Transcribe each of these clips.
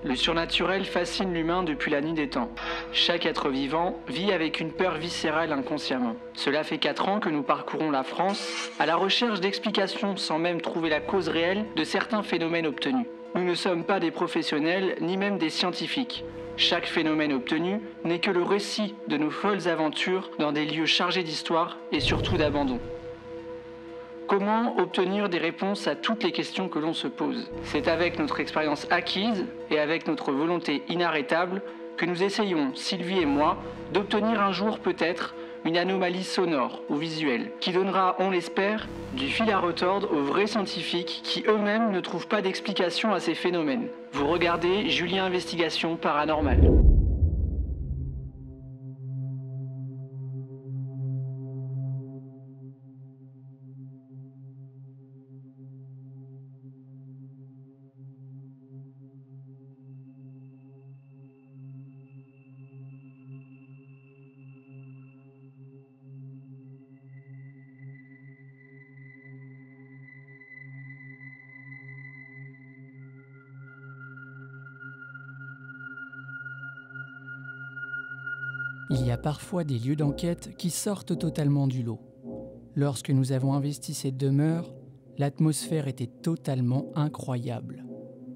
Le surnaturel fascine l'humain depuis la nuit des temps. Chaque être vivant vit avec une peur viscérale inconsciemment. Cela fait 4 ans que nous parcourons la France à la recherche d'explications sans même trouver la cause réelle de certains phénomènes obtenus. Nous ne sommes pas des professionnels ni même des scientifiques. Chaque phénomène obtenu n'est que le récit de nos folles aventures dans des lieux chargés d'histoire et surtout d'abandon. Comment obtenir des réponses à toutes les questions que l'on se pose? C'est avec notre expérience acquise et avec notre volonté inarrêtable que nous essayons, Sylvie et moi, d'obtenir un jour peut-être une anomalie sonore ou visuelle qui donnera, on l'espère, du fil à retordre aux vrais scientifiques qui eux-mêmes ne trouvent pas d'explication à ces phénomènes. Vous regardez Julien Investigation Paranormale. Il y a parfois des lieux d'enquête qui sortent totalement du lot. Lorsque nous avons investi cette demeure, l'atmosphère était totalement incroyable.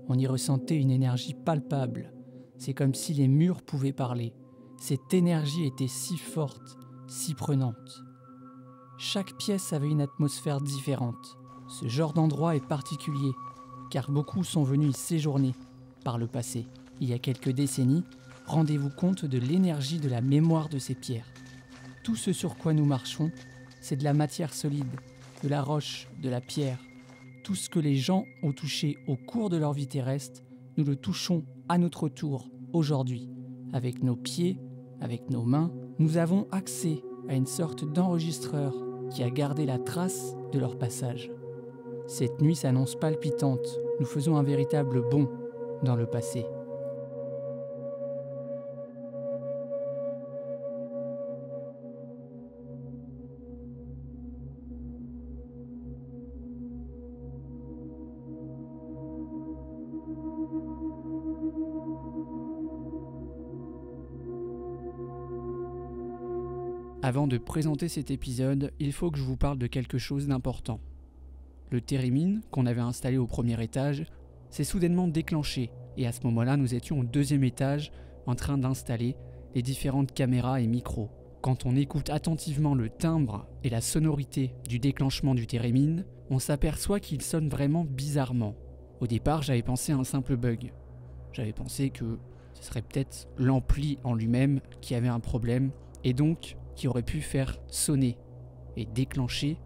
On y ressentait une énergie palpable. C'est comme si les murs pouvaient parler. Cette énergie était si forte, si prenante. Chaque pièce avait une atmosphère différente. Ce genre d'endroit est particulier, car beaucoup sont venus y séjourner par le passé. Il y a quelques décennies, rendez-vous compte de l'énergie de la mémoire de ces pierres. Tout ce sur quoi nous marchons, c'est de la matière solide, de la roche, de la pierre. Tout ce que les gens ont touché au cours de leur vie terrestre, nous le touchons à notre tour aujourd'hui. Avec nos pieds, avec nos mains, nous avons accès à une sorte d'enregistreur qui a gardé la trace de leur passage. Cette nuit s'annonce palpitante, nous faisons un véritable bond dans le passé. Avant de présenter cet épisode, il faut que je vous parle de quelque chose d'important. Le térémine, qu'on avait installé au premier étage, s'est soudainement déclenché et à ce moment-là, nous étions au deuxième étage en train d'installer les différentes caméras et micros. Quand on écoute attentivement le timbre et la sonorité du déclenchement du térémine, on s'aperçoit qu'il sonne vraiment bizarrement. Au départ, j'avais pensé à un simple bug. J'avais pensé que ce serait peut-être l'ampli en lui-même qui avait un problème et donc qui aurait pu faire sonner et déclencher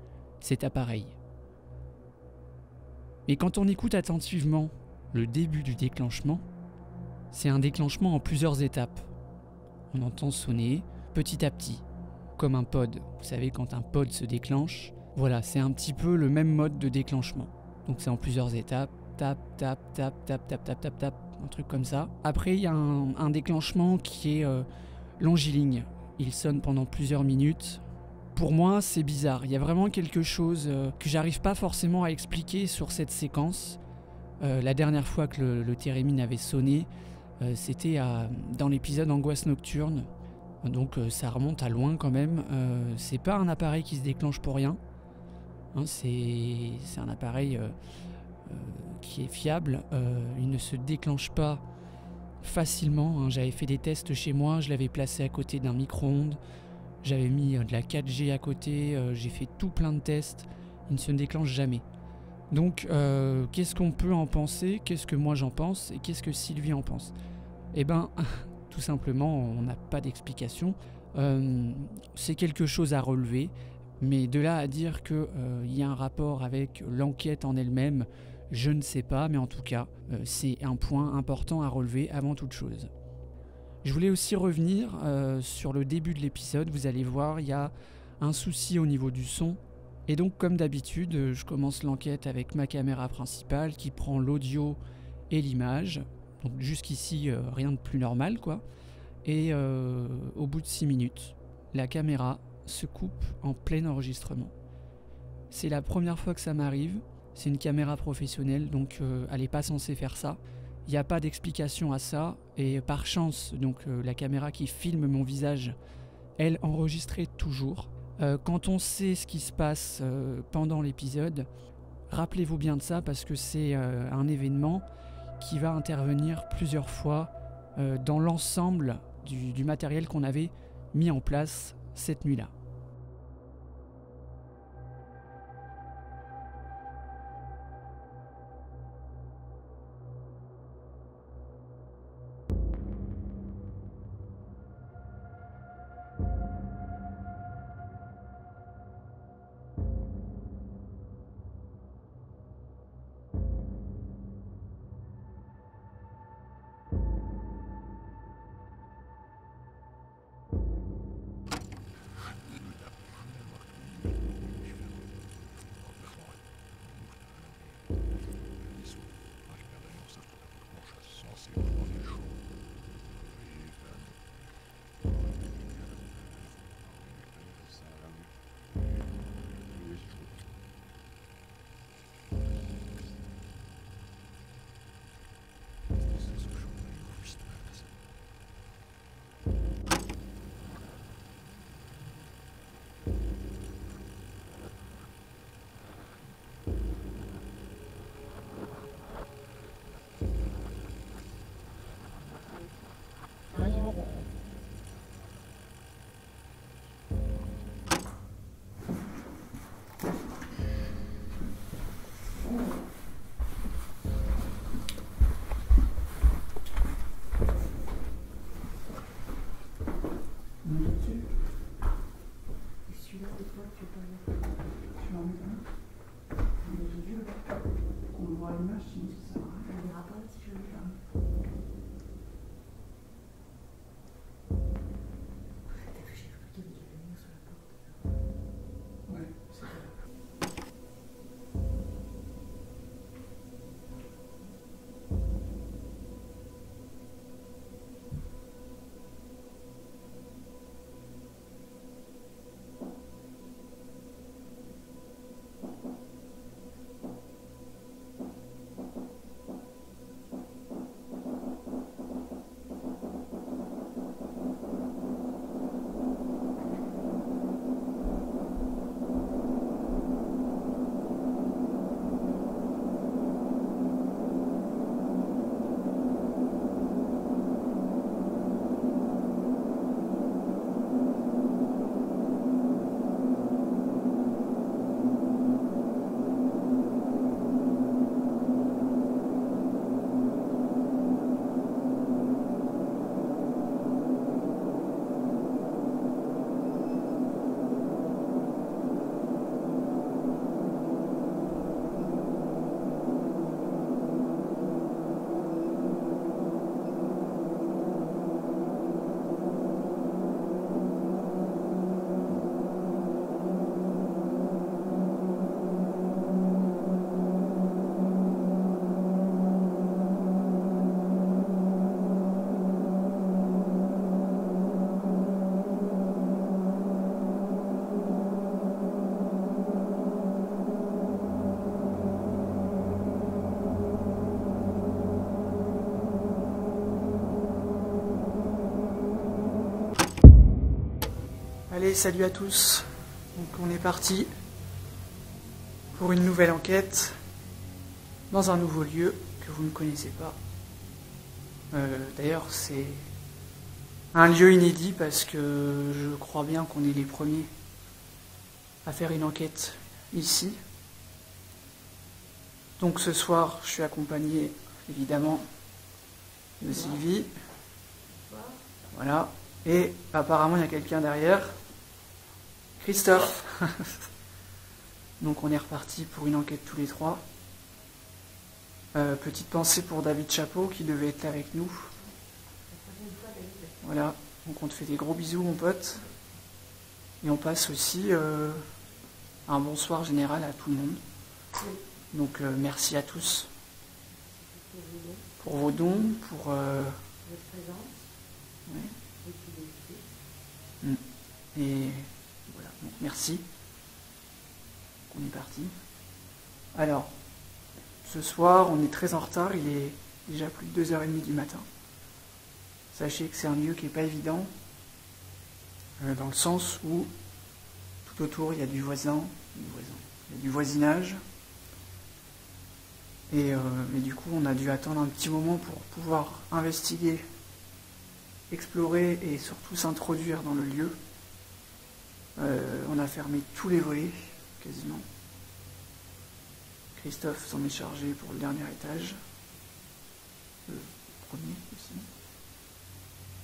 cet appareil. Mais quand on écoute attentivement le début du déclenchement, c'est un déclenchement en plusieurs étapes. On entend sonner petit à petit, comme un pod. Vous savez, quand un pod se déclenche, voilà, c'est un petit peu le même mode de déclenchement. Donc c'est en plusieurs étapes, tap, tap, tap, tap, tap, tap, tap, tap, un truc comme ça. Après, il y a un déclenchement qui est longiligne. Il sonne pendant plusieurs minutes. Pour moi, c'est bizarre. Il y a vraiment quelque chose que j'arrive pas forcément à expliquer sur cette séquence. La dernière fois que le térémine avait sonné, c'était dans l'épisode Angoisse Nocturne. Donc ça remonte à loin quand même. C'est pas un appareil qui se déclenche pour rien. Hein, c'est un appareil qui est fiable. Il ne se déclenche pas facilement, hein. J'avais fait des tests chez moi, je l'avais placé à côté d'un micro-ondes, j'avais mis de la 4G à côté, j'ai fait tout plein de tests, il ne se déclenche jamais. Donc qu'est-ce qu'on peut en penser, qu'est-ce que moi j'en pense et qu'est-ce que Sylvie en pense? Eh ben, tout simplement, on n'a pas d'explication. C'est quelque chose à relever, mais de là à dire qu'il y a un rapport avec l'enquête en elle-même, je ne sais pas, mais en tout cas, c'est un point important à relever avant toute chose. Je voulais aussi revenir sur le début de l'épisode. Vous allez voir, il y a un souci au niveau du son. Et donc, comme d'habitude, je commence l'enquête avec ma caméra principale qui prend l'audio et l'image. Donc jusqu'ici, rien de plus normal, quoi. Et au bout de 6 minutes, la caméra se coupe en plein enregistrement. C'est la première fois que ça m'arrive. C'est une caméra professionnelle, donc elle n'est pas censée faire ça. Il n'y a pas d'explication à ça, et par chance, donc la caméra qui filme mon visage, elle enregistrait toujours. Quand on sait ce qui se passe pendant l'épisode, rappelez-vous bien de ça parce que c'est un événement qui va intervenir plusieurs fois dans l'ensemble du matériel qu'on avait mis en place cette nuit-là. Allez, salut à tous. Donc on est parti pour une nouvelle enquête dans un nouveau lieu que vous ne connaissez pas. D'ailleurs, c'est un lieu inédit parce que je crois bien qu'on est les premiers à faire une enquête ici. Donc ce soir, je suis accompagné évidemment de Sylvie. Voilà. Et apparemment, il y a quelqu'un derrière. Christophe. Donc on est reparti pour une enquête tous les trois. Petite pensée pour David Chapeau qui devait être là avec nous. Voilà, donc on te fait des gros bisous mon pote. Et on passe aussi un bonsoir général à tout le monde. Donc merci à tous pour vos dons, pour votre présence. Ouais. Et voilà, donc merci. On est parti. Alors, ce soir, on est très en retard, il est déjà plus de 2h30 du matin. Sachez que c'est un lieu qui n'est pas évident, dans le sens où tout autour il y a du voisinage. Et du coup, on a dû attendre un petit moment pour pouvoir investiguer, explorer et surtout s'introduire dans le lieu. On a fermé tous les volets, quasiment. Christophe s'en est chargé pour le dernier étage. Le premier aussi.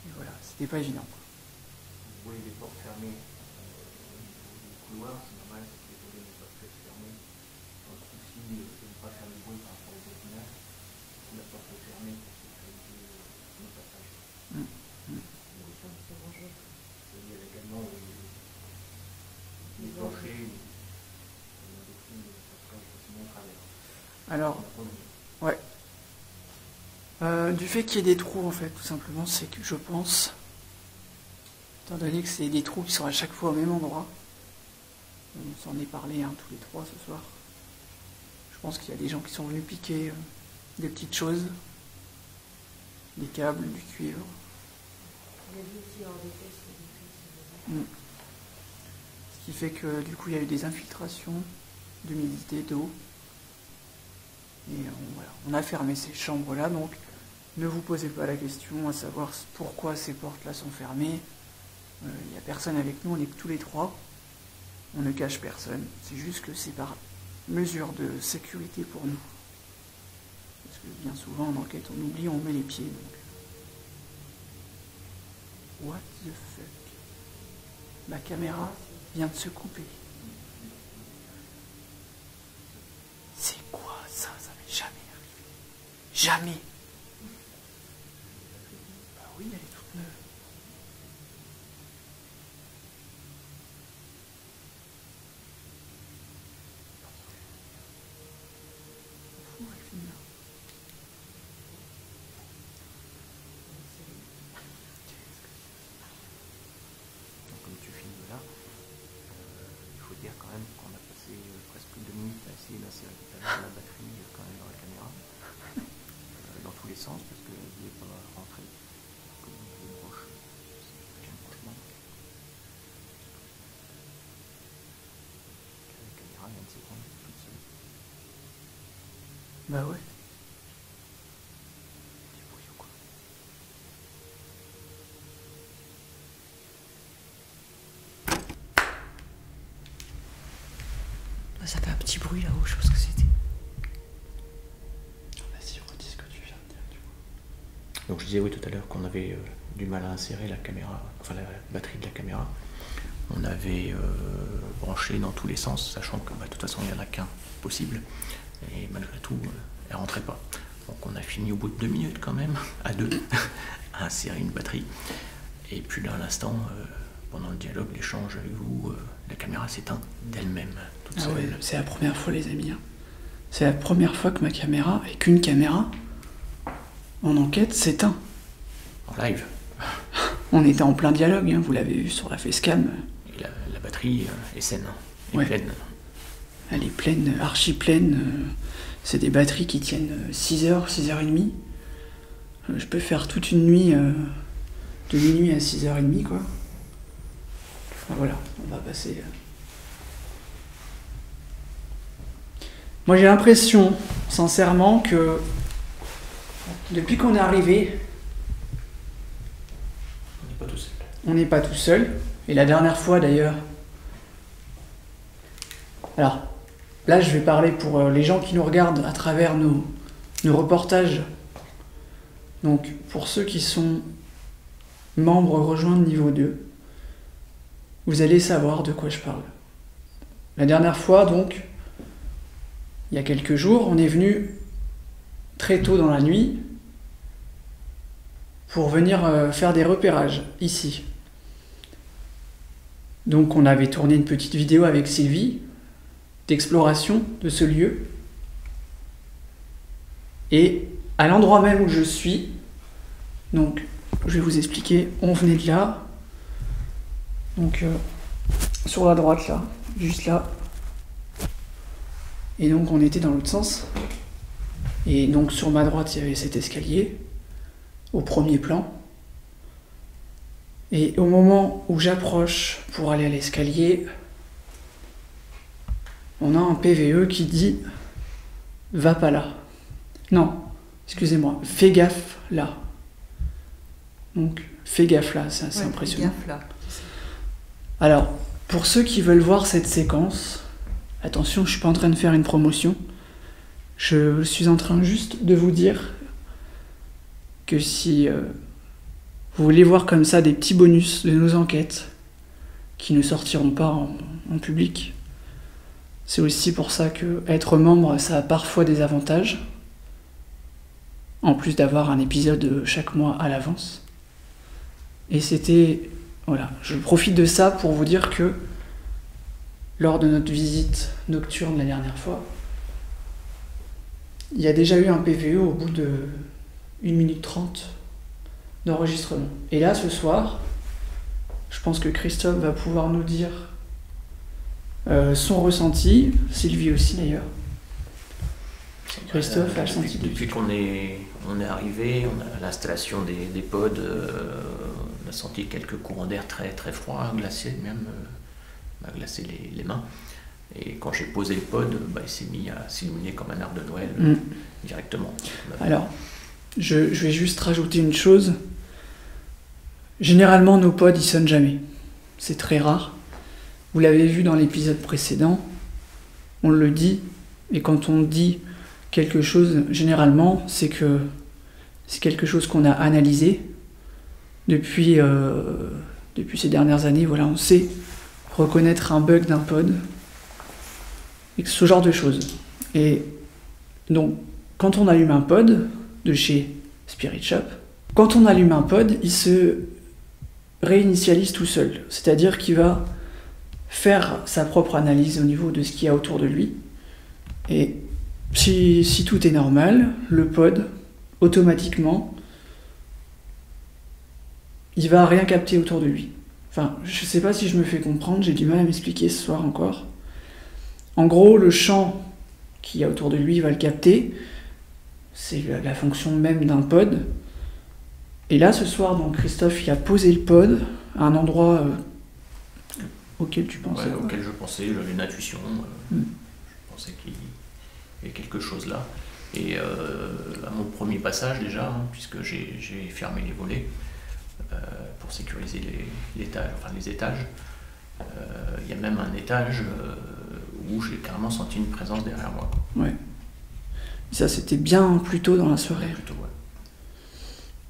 Et voilà, c'était pas évident. Vous voyez les portes fermées au couloir, c'est normal, c'est que les volets ne peuvent pas être fermés. Dans le souci de ne pas faire de bruit par rapport au voisinage, si la porte est fermée, c'est sécuriser nos passages. Il y a également les planchers, des trous de passage facilement au travers. Alors, ouais. Du fait qu'il y ait des trous, en fait, tout simplement, c'est que je pense, étant donné que c'est des trous qui sont à chaque fois au même endroit, on s'en est parlé tous les trois ce soir, je pense qu'il y a des gens qui sont venus piquer des petites choses, des câbles, du cuivre. Ce qui fait que du coup il y a eu des infiltrations d'humidité, d'eau. Et voilà, on a fermé ces chambres-là, donc ne vous posez pas la question à savoir pourquoi ces portes-là sont fermées. Il n'y a personne avec nous, on est que tous les trois. On ne cache personne. C'est juste que c'est par mesure de sécurité pour nous. Parce que bien souvent en enquête, on oublie, on met les pieds. Donc. What the fuck? Ma caméra vient de se couper. C'est quoi ça? Ça m'est jamais arrivé. Jamais. Bah oui, elle est toute neuve. On fout, elle filme là. Donc comme tu filmes là, il faut dire quand même qu'on a passé presque 2 minutes à essayer d'insérer tout à l'heure la batterie quand même dans la caméra, dans tous les sens, parce que vous n'est pas rentré comme une broche, c'est un branchement. La caméra vient de s'éprendre toute seule. Bah ouais. Du bruit ou quoi? Ça fait un petit bruit là-haut, je sais pas ce que c'était. Vas-y, redis ce que tu viens de dire, du coup. Donc je disais oui tout à l'heure qu'on avait du mal à insérer la caméra, enfin la batterie de la caméra. On avait branché dans tous les sens, sachant que de toute façon il n'y en a qu'un possible. Et malgré tout, elle rentrait pas. Donc on a fini au bout de 2 minutes quand même, à 2, à insérer une batterie. Et puis là à l'instant, pendant le dialogue, l'échange avec vous, la caméra s'éteint d'elle-même, toute seule. Ouais, c'est la première fois les amis. C'est la première fois que ma caméra, et qu'une caméra, en enquête, s'éteint. En live. On était en plein dialogue, vous l'avez vu sur la facecam. Et la batterie est saine, est Ouais. pleine. Elle est pleine, archi pleine. C'est des batteries qui tiennent 6h, 6h30. Je peux faire toute une nuit, de minuit à 6h30, quoi. Enfin, voilà, on va passer. Moi j'ai l'impression, sincèrement, que depuis qu'on est arrivé, On n'est pas tout seul. on n'est pas tout seul. Et la dernière fois d'ailleurs. Alors, là je vais parler pour les gens qui nous regardent à travers nos reportages. Donc, pour ceux qui sont membres rejoindre niveau 2, vous allez savoir de quoi je parle. La dernière fois, donc, il y a quelques jours, on est venu très tôt dans la nuit pour venir faire des repérages ici. Donc on avait tourné une petite vidéo avec Sylvie d'exploration de ce lieu. Et à l'endroit même où je suis, donc je vais vous expliquer, on venait de là, donc sur la droite là, juste là, et donc on était dans l'autre sens. Et donc sur ma droite, il y avait cet escalier, au premier plan. Et au moment où j'approche pour aller à l'escalier, on a un PVE qui dit « Va pas là ». Non, excusez-moi, fais gaffe là. Donc, fais gaffe là, c'est impressionnant. Fais gaffe là. Alors, pour ceux qui veulent voir cette séquence, attention, je suis pas en train de faire une promotion. Je suis en train juste de vous dire que si vous voulez voir comme ça des petits bonus de nos enquêtes qui ne sortiront pas en public, c'est aussi pour ça que être membre, ça a parfois des avantages, en plus d'avoir un épisode chaque mois à l'avance. Et c'était... Voilà, je profite de ça pour vous dire que lors de notre visite nocturne la dernière fois, il y a déjà eu un PVE au bout de 1 minute 30 d'enregistrement. Et là, ce soir, je pense que Christophe va pouvoir nous dire son ressenti, Sylvie aussi d'ailleurs. Christophe a le senti. Depuis qu'on est arrivé, on a l'installation des pods, on a senti quelques courants d'air très, très froids, glacés même, m'a glacé les mains. Et quand j'ai posé le pod, il s'est mis à s'illuminer comme un arbre de Noël directement. Alors, je vais juste rajouter une chose. Généralement, nos pods, ils sonnent jamais. C'est très rare. Vous l'avez vu dans l'épisode précédent, on le dit, et quand on dit quelque chose, généralement, c'est que c'est quelque chose qu'on a analysé depuis ces dernières années. Voilà, on sait reconnaître un bug d'un pod, et ce genre de choses. Et donc, quand on allume un pod de chez Spirit Shop, quand on allume un pod, il se réinitialise tout seul. C'est-à-dire qu'il va faire sa propre analyse au niveau de ce qu'il y a autour de lui. Et si tout est normal, le pod, automatiquement, il va rien capter autour de lui. Enfin, je sais pas si je me fais comprendre, j'ai du mal à m'expliquer ce soir encore. En gros, le champ qu'il y a autour de lui, il va le capter. C'est la fonction même d'un pod. Et là, ce soir, donc, Christophe, il a posé le pod à un endroit auquel tu pensais. Ouais, auquel je pensais, j'avais une intuition. Je pensais qu'il y avait quelque chose là. Et à mon premier passage déjà, puisque j'ai fermé les volets pour sécuriser les étages, il y a même un étage où j'ai carrément senti une présence derrière moi. Ouais. Ça, c'était bien plus tôt dans la soirée. Plutôt,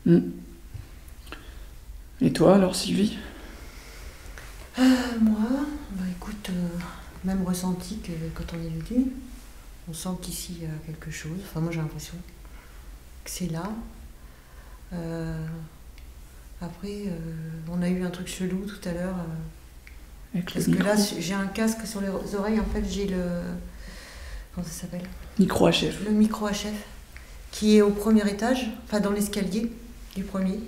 ouais. Et toi, alors, Sylvie ? Moi, écoute, même ressenti que quand on est venu. On sent qu'ici, il y a quelque chose. Enfin, moi, j'ai l'impression que c'est là. Après, on a eu un truc chelou tout à l'heure. Parce que là, j'ai un casque sur les oreilles. En fait, j'ai le... Comment ça s'appelle ? Micro HF. Le micro HF, qui est au premier étage, enfin dans l'escalier du premier.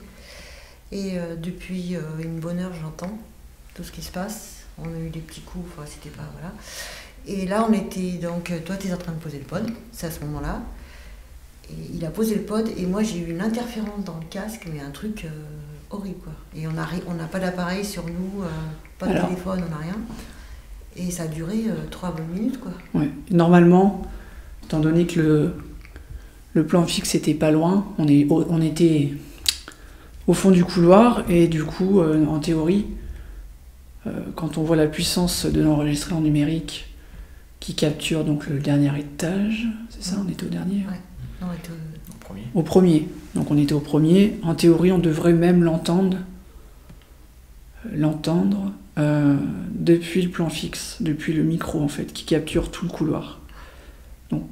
Et depuis une bonne heure, j'entends tout ce qui se passe. On a eu des petits coups, enfin, c'était pas... Voilà. Et là, on était donc... Toi, tu es en train de poser le pod, c'est à ce moment-là. Et il a posé le pod, et moi, j'ai eu une interférence dans le casque, mais un truc horrible, quoi. Et on n'a pas d'appareil sur nous, pas de téléphone, on n'a rien. Et ça a duré 3 bonnes minutes, quoi. Ouais. Normalement, étant donné que le plan fixe était pas loin, on était au fond du couloir, et du coup, en théorie, quand on voit la puissance de l'enregistré en numérique qui capture donc le dernier étage, c'est ça, on était au dernier ? Ouais, non, on était au premier. Au premier, donc on était au premier. En théorie, on devrait même l'entendre depuis le plan fixe, depuis le micro en fait, qui capture tout le couloir. Donc,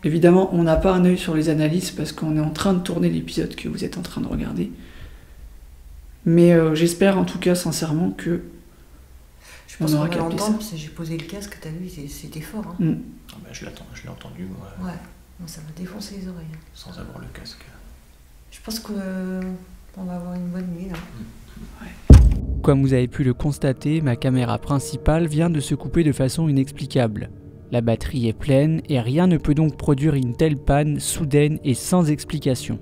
évidemment, on n'a pas un œil sur les analyses parce qu'on est en train de tourner l'épisode que vous êtes en train de regarder. Mais j'espère en tout cas sincèrement que je pense qu'on va l'entendre, parce que j'ai posé le casque, t'as vu, c'était fort. Hein. Je l'ai entendu, moi. Ouais, moi, ça m'a défoncé les oreilles. Sans avoir le casque. Je pense qu'on va avoir une bonne nuit, là. Ouais. Comme vous avez pu le constater, ma caméra principale vient de se couper de façon inexplicable. La batterie est pleine et rien ne peut donc produire une telle panne soudaine et sans explication.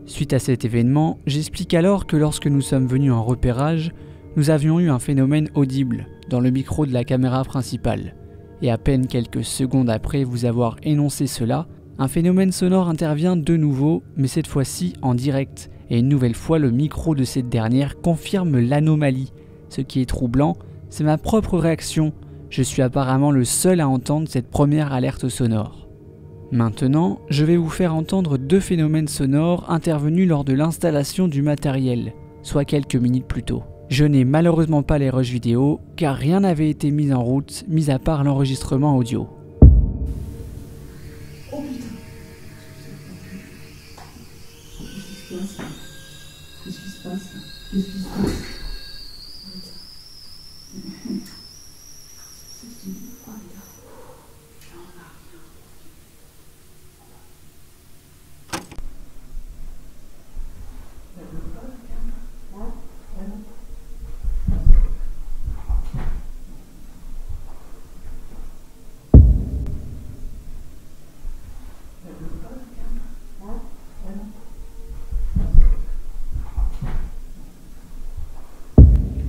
Suite à cet événement, j'explique alors que lorsque nous sommes venus en repérage, nous avions eu un phénomène audible dans le micro de la caméra principale. Et à peine quelques secondes après vous avoir énoncé cela, un phénomène sonore intervient de nouveau, mais cette fois-ci en direct. Et une nouvelle fois, le micro de cette dernière confirme l'anomalie. Ce qui est troublant, c'est ma propre réaction. Je suis apparemment le seul à entendre cette première alerte sonore. Maintenant, je vais vous faire entendre 2 phénomènes sonores intervenus lors de l'installation du matériel, soit quelques minutes plus tôt. Je n'ai malheureusement pas les rushs vidéo, car rien n'avait été mis en route, mis à part l'enregistrement audio. Oh putain. Qu'est-ce qui se passe? Qu'est-ce qui se passe?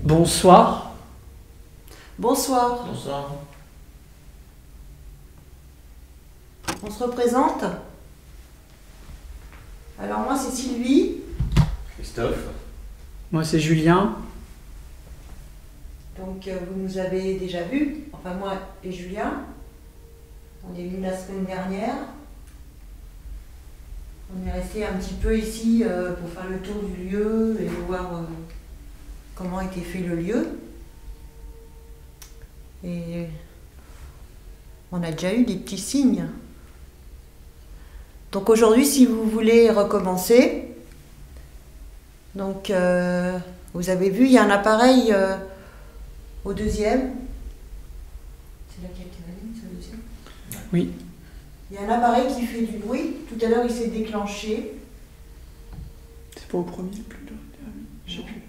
Bonsoir. Bonsoir. Bonsoir. On se représente. Alors moi c'est Sylvie. Christophe. Moi c'est Julien. Donc vous nous avez déjà vus, enfin moi et Julien. On est venus la semaine dernière. On est resté un petit peu ici pour faire le tour du lieu et voir comment a été fait le lieu. Et on a déjà eu des petits signes. Donc aujourd'hui, si vous voulez recommencer, donc vous avez vu, il y a un appareil au deuxième. C'est laquelle qui va dire, c'est le deuxième? Oui. Il y a un appareil qui fait du bruit. Tout à l'heure, il s'est déclenché. C'est pas au premier, plus le dernier. Je sais plus.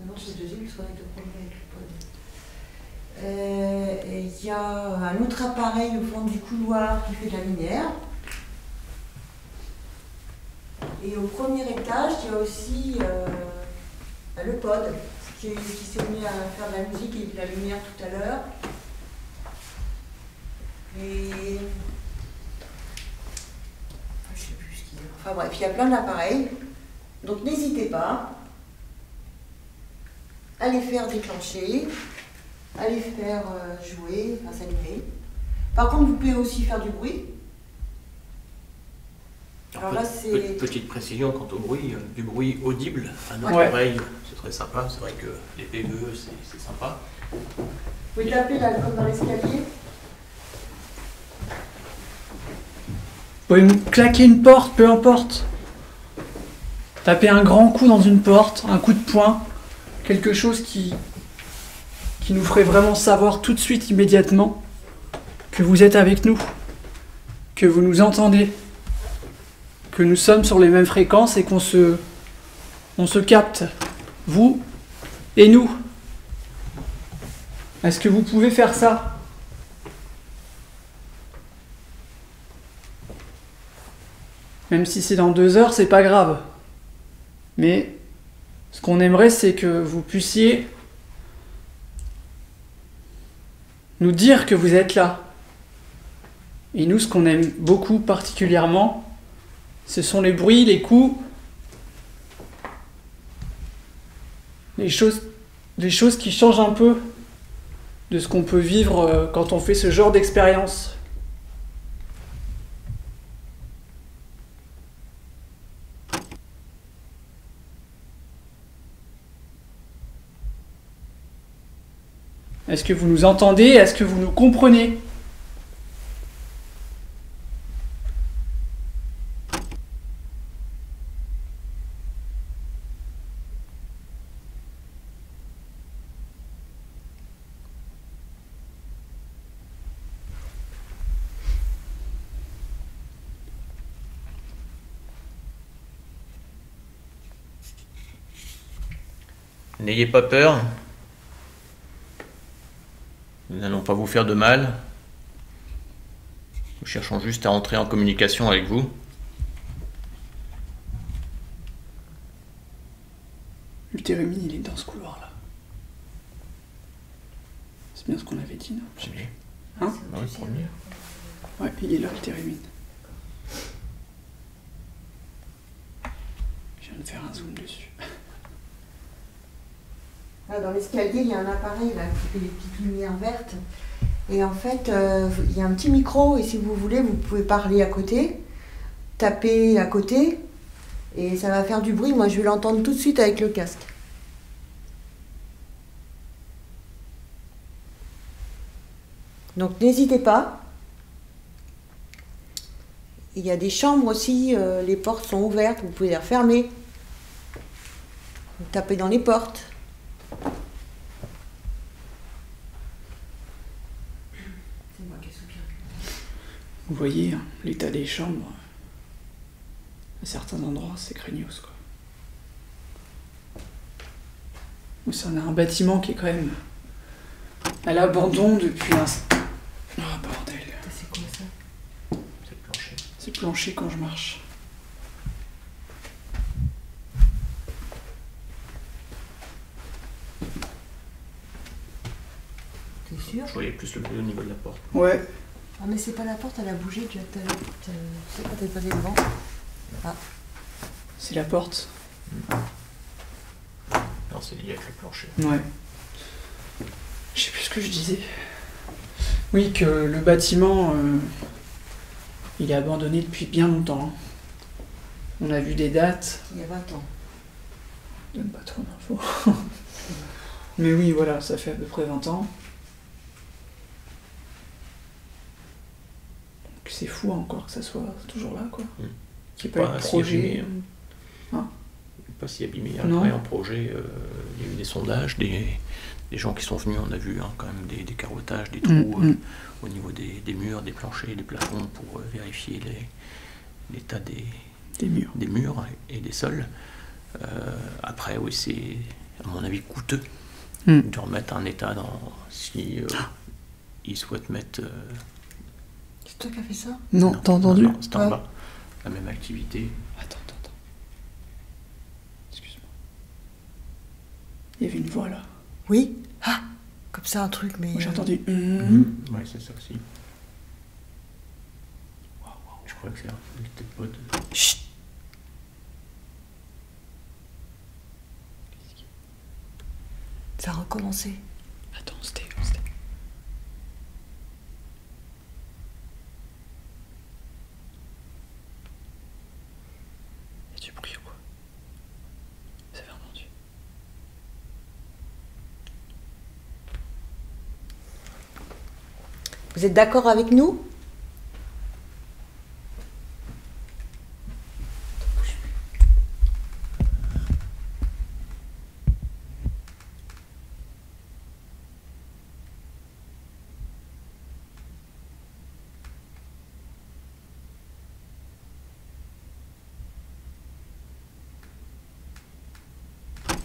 Non, c'est le deuxième, parce qu'on est au premier avec le pod. Et il y a un autre appareil au fond du couloir qui fait de la lumière. Et au premier étage, il y a aussi le pod qui s'est mis à faire de la musique et de la lumière tout à l'heure. Et je sais plus ce qu'il y a. Enfin bref, il y a plein d'appareils. Donc n'hésitez pas à les faire déclencher, à les faire jouer, enfin s'allumer. Par contre, vous pouvez aussi faire du bruit. Alors là, c'est... Petite précision quant au bruit, du bruit audible à notre Ouais. oreille, ce serait sympa. C'est vrai que les PVE, c'est sympa. Vous pouvez taper là, comme dans l'escalier. Vous pouvez me claquer une porte, peu importe. Taper un grand coup dans une porte, un coup de poing, quelque chose qui nous ferait vraiment savoir tout de suite, immédiatement, que vous êtes avec nous, que vous nous entendez, que nous sommes sur les mêmes fréquences et qu'on se capte, vous et nous. Est-ce que vous pouvez faire ça? Même si c'est dans 2 heures, c'est pas grave. Mais ce qu'on aimerait, c'est que vous puissiez nous dire que vous êtes là. Et nous, ce qu'on aime beaucoup particulièrement, ce sont les bruits, les coups, les choses qui changent un peu de ce qu'on peut vivre quand on fait ce genre d'expérience. Est-ce que vous nous entendez? Est-ce que vous nous comprenez? N'ayez pas peur. Nous n'allons pas vous faire de mal. Nous cherchons juste à entrer en communication avec vous. Le térémine, il est dans ce couloir-là. C'est bien ce qu'on avait dit, non? Premier. Hein? Ouais, premier. Ouais, il est là, le térémine. Je viens de faire un zoom dessus. Dans l'escalier, il y a un appareil là, qui fait des petites lumières vertes. Et en fait, il y a un petit micro, et si vous voulez, vous pouvez parler à côté, taper à côté, et ça va faire du bruit. Moi, je vais l'entendre tout de suite avec le casque. Donc, n'hésitez pas. Il y a des chambres aussi, les portes sont ouvertes, vous pouvez les refermer. Vous tapez dans les portes. C'est moi qui ai soupiré. Vous voyez, hein, l'état des chambres, à certains endroits, c'est craignos, quoi. On a un bâtiment qui est quand même à l'abandon depuis un... Ah, bordel. C'est quoi ça? C'est le plancher. C'est plancher quand je marche. T'es sûr? Je voyais plus le bruit au niveau de la porte. Ouais. Ah mais c'est pas la porte, elle a bougé déjà tout à l'heure. Tu sais quand t'es passé devant? Ah. C'est la porte. Non, c'est lié avec le plancher. Ouais. Je sais plus ce que je disais. Oui, que le bâtiment, il est abandonné depuis bien longtemps. On a vu des dates. Il y a 20 ans. Je donne pas trop d'infos. Mais oui, voilà, ça fait à peu près 20 ans. Donc c'est fou encore que ça soit toujours là, quoi. Qu'il n'y ait pas eu de si projet. abîmé, Hein. Pas si abîmé. Non. Après, en projet, il y a eu des sondages, des gens qui sont venus, on a vu quand même des carottages, des trous au niveau des murs, des planchers, des plafonds pour vérifier l'état des murs et des sols. Après, oui, c'est à mon avis coûteux de remettre un état si ils souhaitent mettre... C'est toi qui as fait ça? Non, t'as entendu? Non, c'est en bas. La même activité. Attends. Excuse-moi. Il y avait une voix là. Oui? Ah! Comme ça un truc, mais... Moi j'ai entendu. Ouais, c'est ça aussi. Je crois que c'est peut-être pas de... Chut! Ça a recommencé. Attends, c'était. Il y a du bruit ou quoi? Vous avez entendu? Vous êtes d'accord avec nous?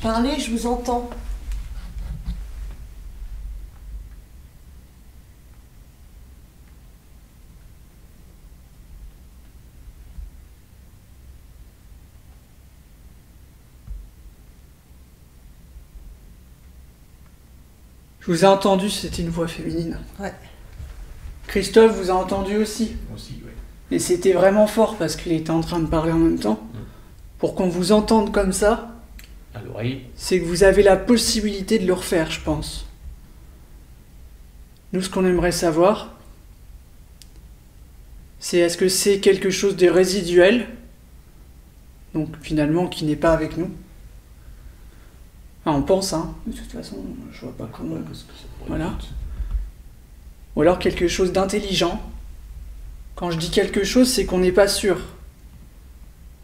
Parlez, je vous entends. Je vous ai entendu, c'était une voix féminine. Ouais. Christophe vous a entendu aussi. Aussi, oui. Et c'était vraiment fort parce qu'il était en train de parler en même temps. Pour qu'on vous entende comme ça, À l'oreille. c'est que vous avez la possibilité de le refaire, je pense. Nous, ce qu'on aimerait savoir, c'est est-ce que c'est quelque chose de résiduel, donc finalement qui n'est pas avec nous. Enfin, on pense, hein. De toute façon, je vois pas comment. Voilà. Ou alors quelque chose d'intelligent. Quand je dis quelque chose, c'est qu'on n'est pas sûr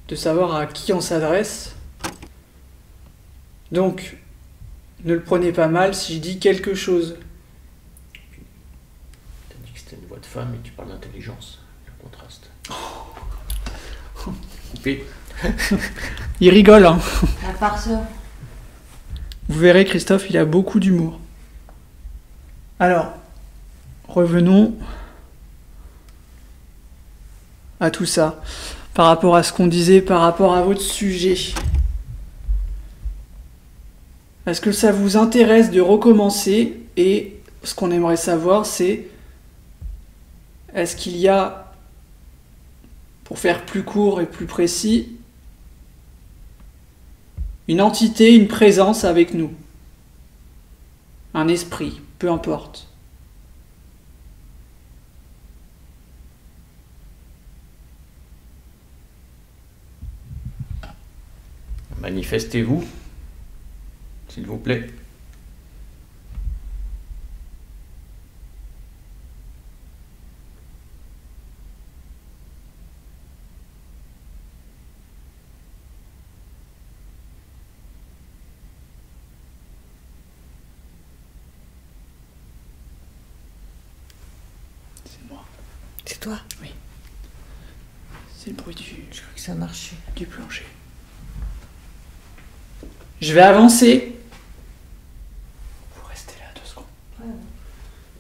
de savoir à qui on s'adresse. Donc, ne le prenez pas mal si je dis quelque chose. T'as dit que c'était une voix de femme et tu parles d'intelligence. Le contraste. Coupé. Il rigole, hein. La farceur. Vous verrez, Christophe, il a beaucoup d'humour. Alors, revenons à tout ça, par rapport à ce qu'on disait, par rapport à votre sujet? Est-ce que ça vous intéresse de recommencer? Et ce qu'on aimerait savoir, c'est est-ce qu'il y a, pour faire plus court et plus précis, une entité, une présence avec nous? Un esprit, peu importe. Manifestez-vous, s'il vous plaît. C'est moi. C'est toi? Oui. C'est le bruit Je crois que ça marchait. du plancher. Je vais avancer. Vous restez là 2 secondes. Ouais.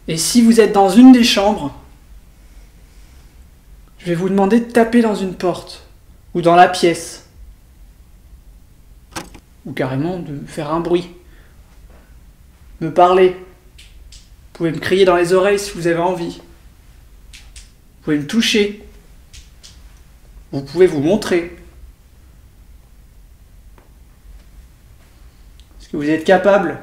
Et si vous êtes dans une des chambres, je vais vous demander de taper dans une porte. Ou dans la pièce. Ou carrément de faire un bruit. Me parler. Vous pouvez me crier dans les oreilles si vous avez envie. Vous pouvez me toucher. Vous pouvez vous montrer. Est-ce que vous êtes capable?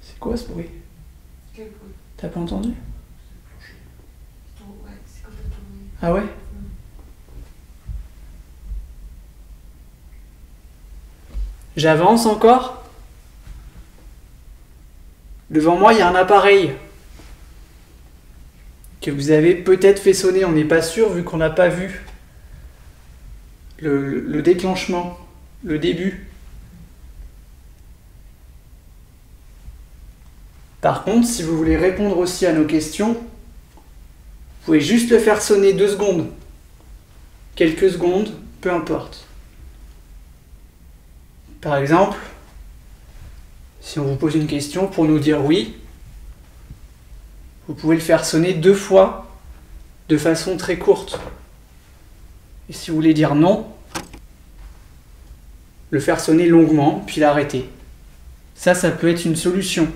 C'est quoi ce bruit? Quel bruit? T'as pas entendu? Ouais, c'est quand t'as tourné. Ah ouais? J'avance encore. Devant moi, il y a un appareil que vous avez peut-être fait sonner. On n'est pas sûr vu qu'on n'a pas vu le déclenchement, le début. Par contre, si vous voulez répondre aussi à nos questions, vous pouvez juste le faire sonner 2 secondes. Quelques secondes, peu importe. Par exemple, si on vous pose une question pour nous dire oui, vous pouvez le faire sonner 2 fois de façon très courte. Et si vous voulez dire non, le faire sonner longuement, puis l'arrêter. Ça peut être une solution.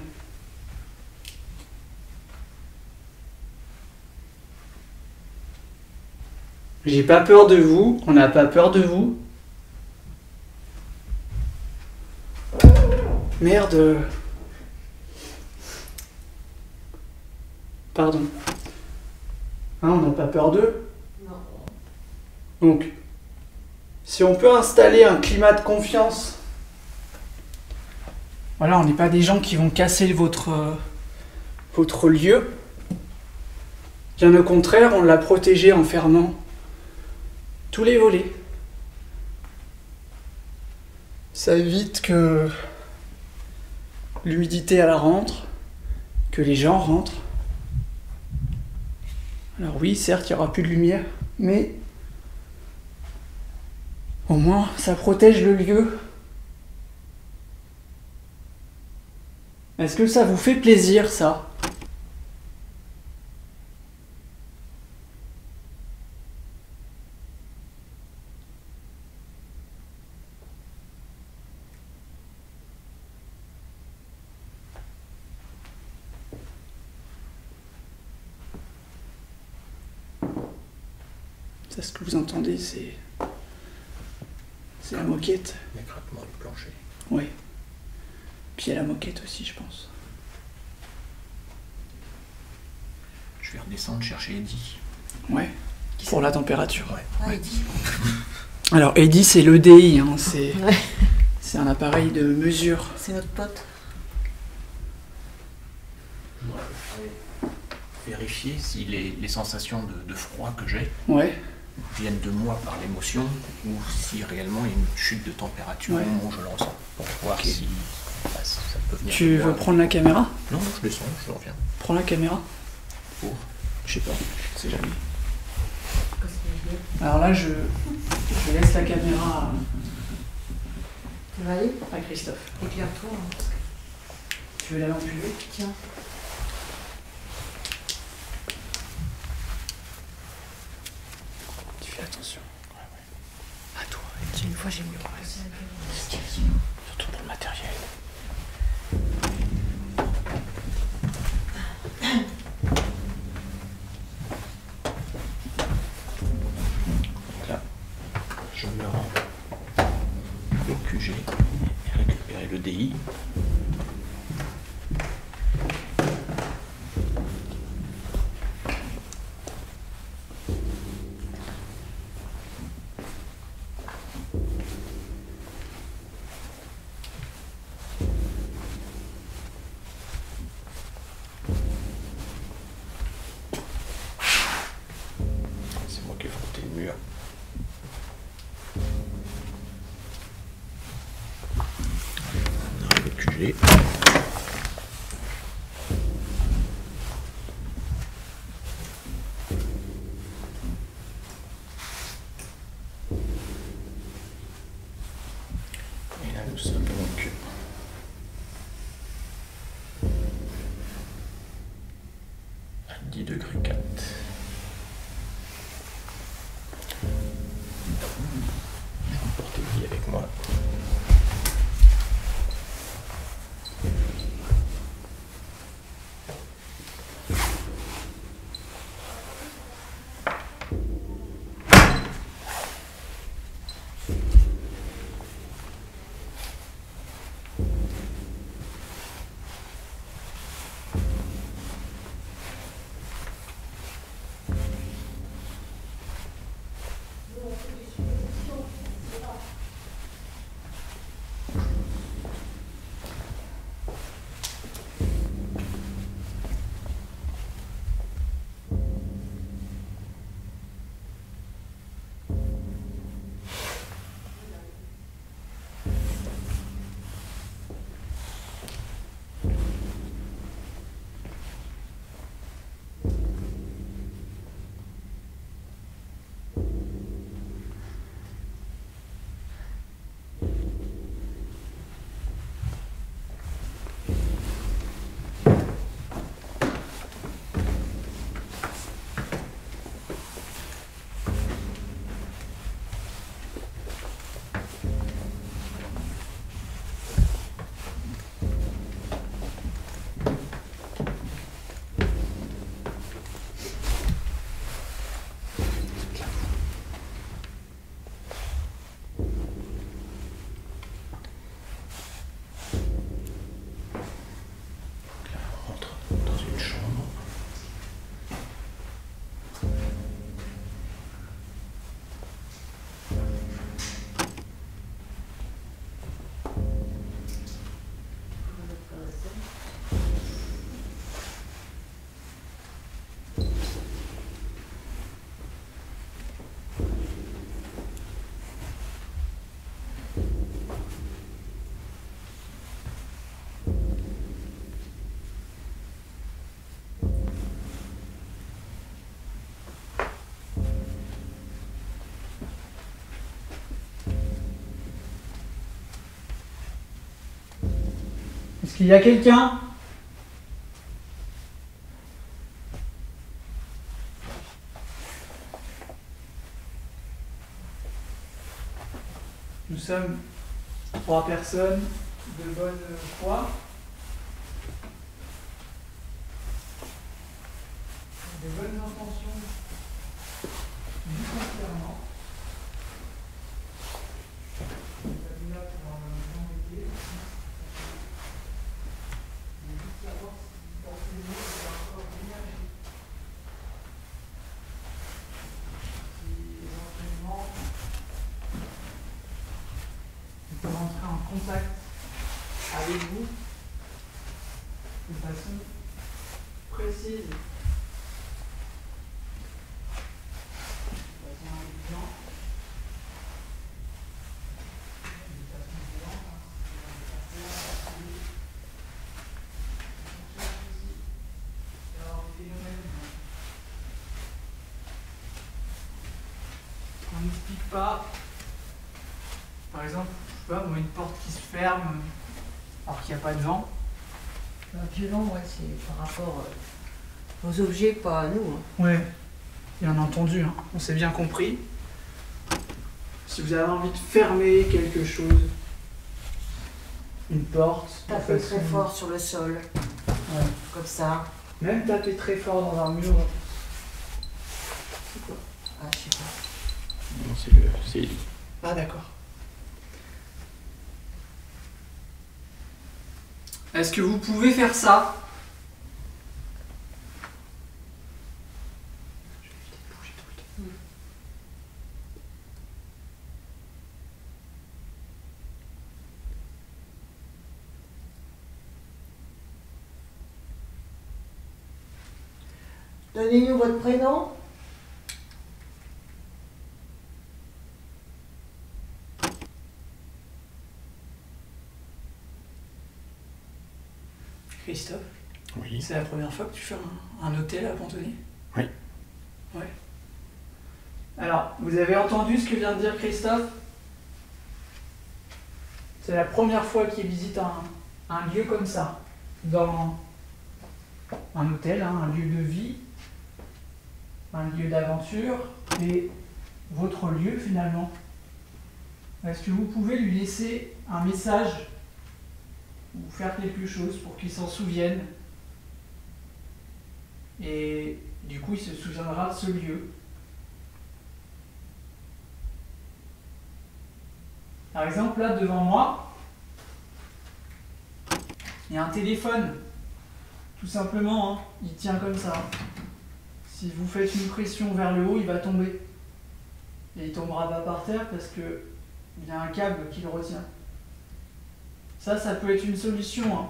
J'ai pas peur de vous, on n'a pas peur de vous. Merde. Pardon. Hein, on n'a pas peur d'eux. Non. Donc, si on peut installer un climat de confiance. Voilà, on n'est pas des gens qui vont casser votre lieu. Bien au contraire, on l'a protégé en fermant tous les volets. Ça évite que l'humidité elle rentre, que les gens rentrent. Alors oui, certes, il n'y aura plus de lumière, mais au moins ça protège le lieu. Est-ce que ça vous fait plaisir, ça ? Ça, ce que vous entendez, c'est la moquette. Les craquements du plancher. Oui. Puis il y a la moquette aussi, je pense. Je vais redescendre chercher Eddie. Ouais. Pour la température. Ouais. Ah, Eddie. Alors, Eddie, c'est l'EDI, hein, c'est Ouais. c'est un appareil de mesure. C'est notre pote. Vérifier si les sensations de froid que j'ai Ouais. viennent de moi par l'émotion ou si réellement il y a une chute de température Ouais. au moment où je le ressens. Pour voir Ok. si Ça peut venir Tu de moi. veux prendre la caméra? Non, je descends, je reviens. Prends la caméra. Pour. Je sais pas, je sais jamais. Alors là, je laisse la caméra Tu vas aller? à Christophe. Éclaire-toi. Hein. Tu veux la lampe UV? Tiens. Tu fais attention. À toi. Une fois, j'ai mieux. Surtout pour le matériel. Donc là, je me rends au QG et récupérer le DI. C'est moi qui ai frotté le mur. On arrive au QG. Et là nous sommes donc à 10 degrés 4. Je vais porter le lit avec moi. Est-ce qu'il y a quelqu'un? Nous sommes 3 personnes de bonne foi. De bonnes intentions du concernant. On est là pour nous embêter. Mais juste savoir si dans ces mots il y a encore de l'énergie. Si éventuellement on peut rentrer en contact avec vous de façon précise. De façon évidente, pas, par exemple, je sais pas, moi, une porte qui se ferme alors qu'il n'y a pas de vent. Violent, ouais, c'est par rapport aux objets, pas à nous. Hein. Ouais, bien entendu, hein. On s'est bien compris. Si vous avez envie de fermer quelque chose, une porte, Taper très fort sur le sol, ouais. comme ça. Même taper très fort dans un mur. C'est quoi? Ah, je sais pas. Non, c'est les lits. Ah d'accord. Est-ce que vous pouvez faire ça? Je vais éviter de bouger tout le temps. Donnez-nous votre prénom. Christophe, Oui. c'est la première fois que tu fais un hôtel à Pontonnier? Oui. Ouais. Alors, vous avez entendu ce que vient de dire Christophe? C'est la première fois qu'il visite un lieu comme ça, dans un hôtel, hein, un lieu de vie, un lieu d'aventure, et votre lieu finalement. Est-ce que vous pouvez lui laisser un message ou faire quelque chose pour qu'il s'en souvienne? Et du coup, il se souviendra de ce lieu. Par exemple, là, devant moi, il y a un téléphone. Tout simplement, hein, il tient comme ça. Si vous faites une pression vers le haut, il va tomber. Et il tombera pas par terre parce que il y a un câble qui le retient. Ça peut être une solution. Hein.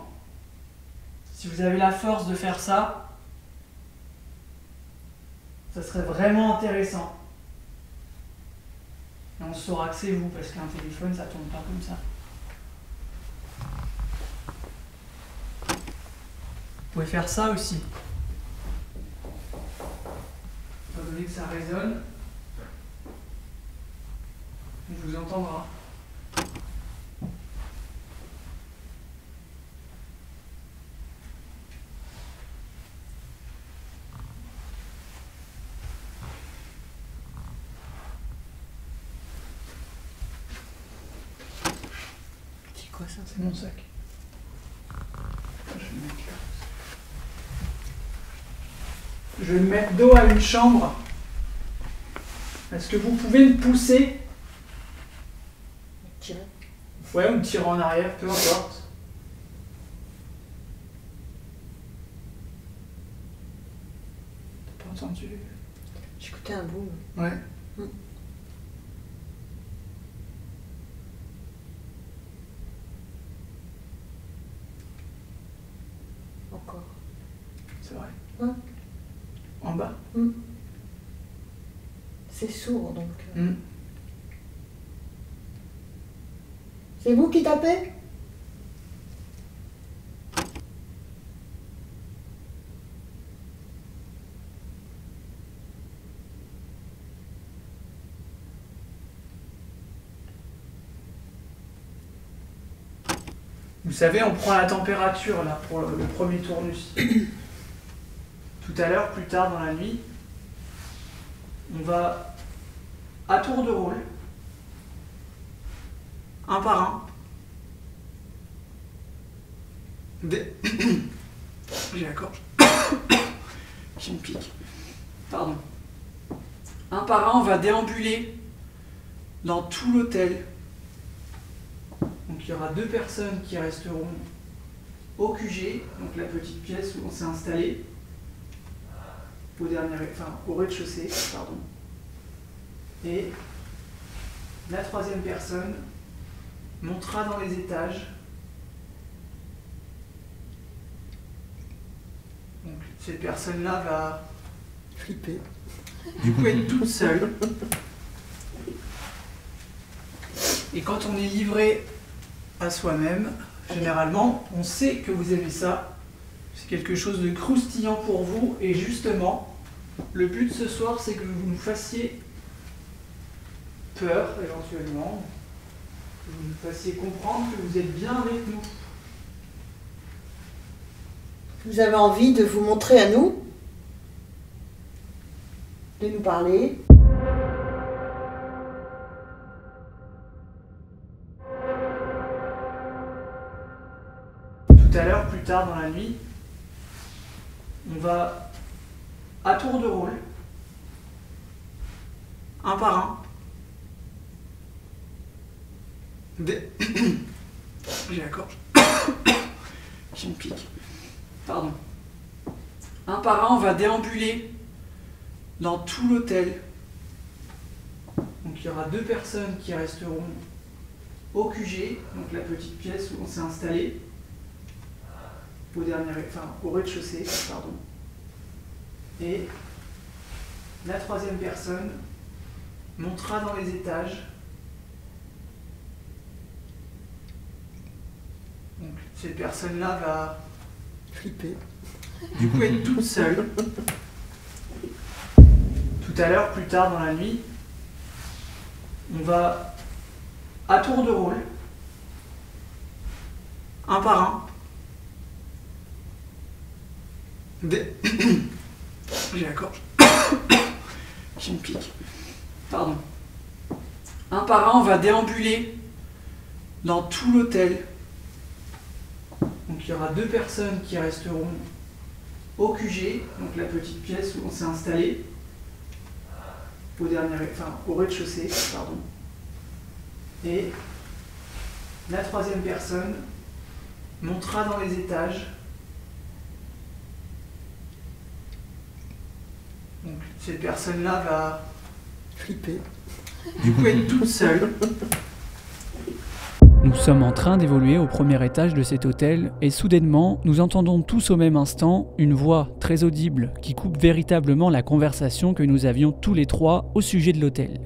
Si vous avez la force de faire ça, ça serait vraiment intéressant. Et on saura que c'est vous, parce qu'un téléphone, ça tombe pas comme ça. Vous pouvez faire ça aussi. Étant donné que ça résonne, on vous entendra. C'est quoi ça? C'est mon sac. Je vais le mettre là. Je vais me mettre dos à une chambre. Est-ce que vous pouvez me pousser? Tirer. Ouais, ou me tirer en arrière, peu importe. T'as pas entendu? J'écoutais un boom. Ouais. Encore. C'est vrai. Ouais. En bas. C'est sourd donc. Mm. C'est vous qui tapez? Vous savez, on prend la température là pour le premier tournus. Tout à l'heure, plus tard dans la nuit, on va à tour de rôle, un par un. J'ai la gorge. J'ai une pique. Pardon. Un par un, on va déambuler dans tout l'hôtel. Donc il y aura 2 personnes qui resteront au QG, donc la petite pièce où on s'est installé, au rez-de-chaussée, pardon. Et la 3e personne montera dans les étages. Donc cette personne-là va Flipper. du coup être toute seule. Et quand on est livré à soi-même, généralement, on sait que vous aimez ça. C'est quelque chose de croustillant pour vous. Et justement, le but ce soir, c'est que vous nous fassiez peur éventuellement, que vous nous fassiez comprendre que vous êtes bien avec nous. Vous avez envie de vous montrer à nous, de nous parler. Tout à l'heure, plus tard dans la nuit, on va, à tour de rôle, un par un, j'ai la gorge qui me pique. Pardon. Un par un, on va déambuler dans tout l'hôtel. Donc il y aura 2 personnes qui resteront au QG, donc la petite pièce où on s'est installé, au rez-de-chaussée, pardon. Et la 3e personne montera dans les étages. Donc cette personne-là va flipper. Du coup, être toute seule. Tout à l'heure, plus tard dans la nuit, on va, à tour de rôle, un par un, j'ai la gorge qui me pique. Pardon. Un par un, on va déambuler dans tout l'hôtel. Donc il y aura 2 personnes qui resteront au QG, donc la petite pièce où on s'est installé, au rez-de-chaussée, pardon. Et la 3e personne montera dans les étages. Donc cette personne-là va flipper. Du coup, être toute seule. Nous sommes en train d'évoluer au premier étage de cet hôtel et soudainement, nous entendons tous au même instant une voix très audible qui coupe véritablement la conversation que nous avions tous les 3 au sujet de l'hôtel.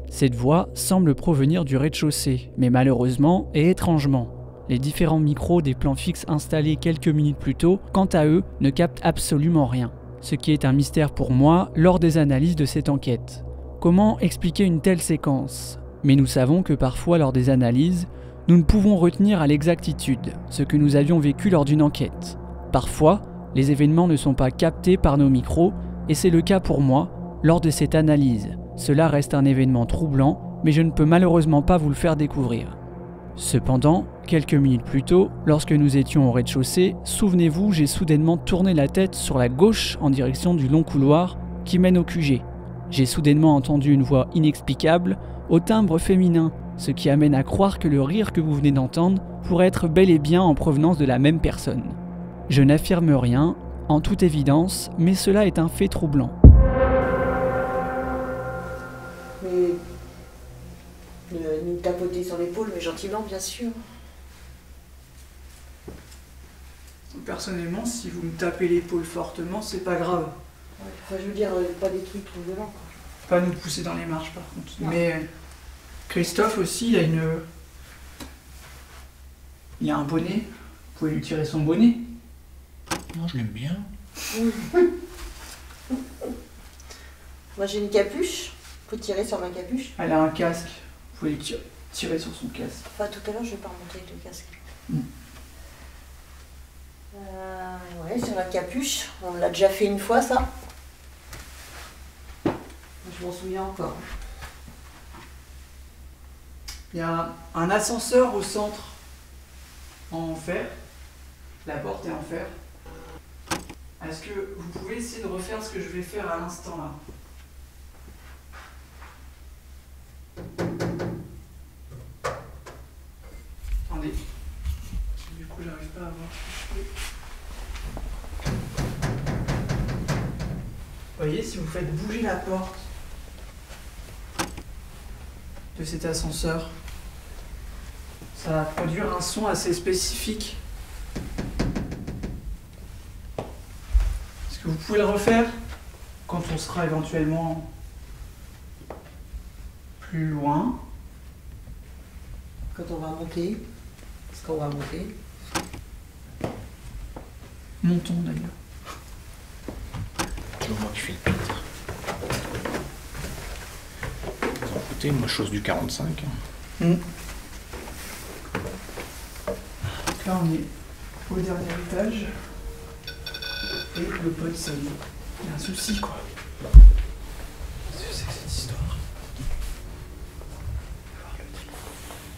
Cette voix semble provenir du rez-de-chaussée, mais malheureusement et étrangement, les différents micros des plans fixes installés quelques minutes plus tôt, quant à eux, ne captent absolument rien. Ce qui est un mystère pour moi lors des analyses de cette enquête. Comment expliquer une telle séquence ? Mais nous savons que parfois lors des analyses, nous ne pouvons retenir à l'exactitude ce que nous avions vécu lors d'une enquête. Parfois, les événements ne sont pas captés par nos micros, et c'est le cas pour moi lors de cette analyse. Cela reste un événement troublant, mais je ne peux malheureusement pas vous le faire découvrir. Cependant, quelques minutes plus tôt, lorsque nous étions au rez-de-chaussée, souvenez-vous, j'ai soudainement tourné la tête sur la gauche en direction du long couloir qui mène au QG. J'ai soudainement entendu une voix inexplicable, au timbre féminin, ce qui amène à croire que le rire que vous venez d'entendre pourrait être bel et bien en provenance de la même personne. Je n'affirme rien, en toute évidence, mais cela est un fait troublant. Mais nous tapoter sur l'épaule, mais gentiment, bien sûr. Personnellement, si vous me tapez l'épaule fortement, c'est pas grave. Ouais, enfin, je veux dire, pas des trucs trop violents, quoi. Pas nous pousser dans les marches, par contre. Non. Mais Christophe aussi, il a un bonnet. Vous pouvez lui tirer son bonnet. Non, je l'aime bien. Moi, j'ai une capuche. Faut tirer sur ma capuche. Elle a un casque. Vous pouvez lui tirer sur son casque. Enfin, tout à l'heure, je vais pas remonter avec le casque. Ouais, sur la capuche. On l'a déjà fait une fois, ça. Je m'en souviens encore. Il y a un ascenseur au centre en fer. La porte est en fer. Est-ce que vous pouvez essayer de refaire ce que je vais faire à l'instant là? Attendez. Du coup, j'arrive pas à voir ce que je fais. Vous voyez, si vous faites bouger la porte de cet ascenseur, ça va produire un son assez spécifique. Est-ce que vous pouvez le refaire quand on sera éventuellement plus loin? Quand on va monter. Est-ce qu'on va monter? Montons d'ailleurs. Toujours moi qui fais le pire. écoutez, moi chose du 45. Donc là, on est au dernier étage. Et le pod sonne. Il y a un souci, quoi. Qu'est-ce que c'est que cette histoire?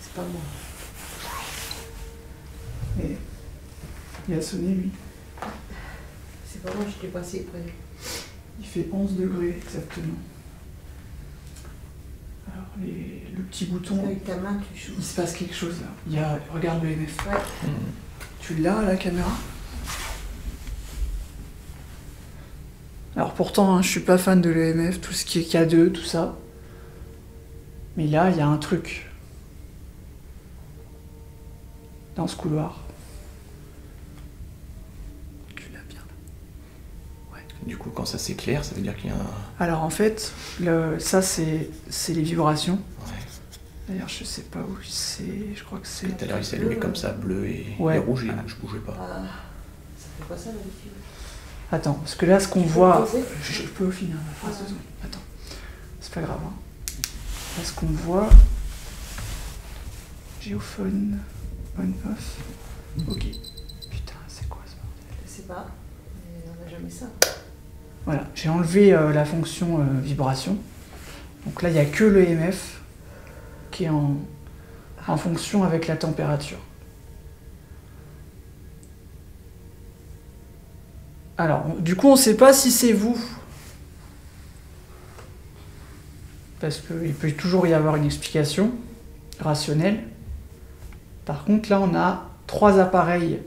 C'est pas moi. Et il a sonné, lui. C'est pas moi, je t'ai passé près. Il fait 11 degrés exactement. Alors, le petit bouton, Avec ta main, tu il joues. se passe quelque chose là. Il y a, regarde le MF. Ouais. Tu l'as à la caméra? Alors pourtant, hein, je suis pas fan de l'EMF, tout ce qui est K2, tout ça. Mais là, il y a un truc. Dans ce couloir. Tu l'as bien là. Du coup, quand ça s'éclaire, ça veut dire qu'il y a un... Alors en fait, ça c'est les vibrations. Ouais. D'ailleurs, je sais pas où c'est, je crois que c'est... Tout à l'heure, il s'est allumé comme ça, bleu et rouge, et je bougeais pas. Ah, ça fait pas ça d'habitude. Attends, parce que là, ce qu'on Tu peux voit... poser Je peux finir ma phrase, 2 secondes. Attends, c'est pas grave. Hein. Là, ce qu'on voit... Géophone, on-off. Ok. Putain, c'est quoi ce bordel? Je sais pas, mais on n'a jamais ça. Voilà, j'ai enlevé la fonction vibration. Donc là, il n'y a que le EMF qui est en fonction avec la température. Alors, du coup, on ne sait pas si c'est vous. Parce qu'il peut toujours y avoir une explication rationnelle. Par contre, là, on a 3 appareils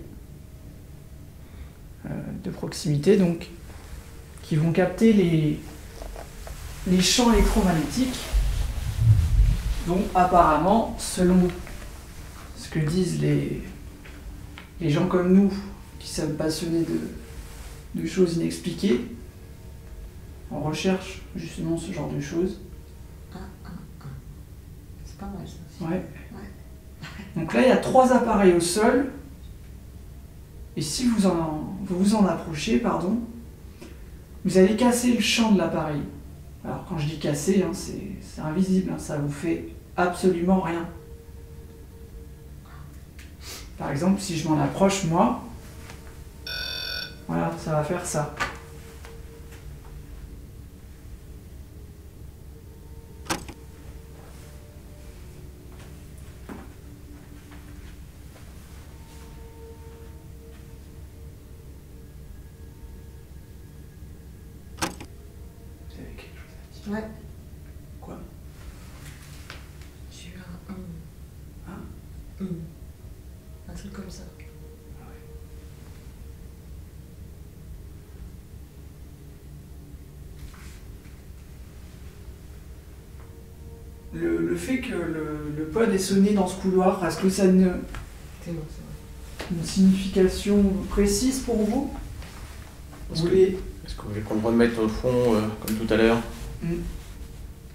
de proximité, donc, qui vont capter les champs électromagnétiques. Donc, apparemment, selon ce que disent les gens comme nous, qui sommes passionnés de choses inexpliquées, on recherche justement ce genre de choses. C'est pas mal ça aussi. Ouais. Donc là, il y a 3 appareils au sol. Et si vous vous en approchez, pardon, vous allez casser le champ de l'appareil. Alors quand je dis casser, hein, c'est invisible, hein, ça vous fait absolument rien. Par exemple, si je m'en approche, moi, voilà, ça va faire ça. Vous avez quelque chose à dire? Ouais. Quoi? J'ai eu un Hein? Un truc comme ça. Le fait que le pod ait sonné dans ce couloir, est-ce que ça a une C'est bon, c'est vrai. signification précise pour vous? Vous voulez... Est-ce que vous voulez qu'on le remette au fond, comme tout à l'heure?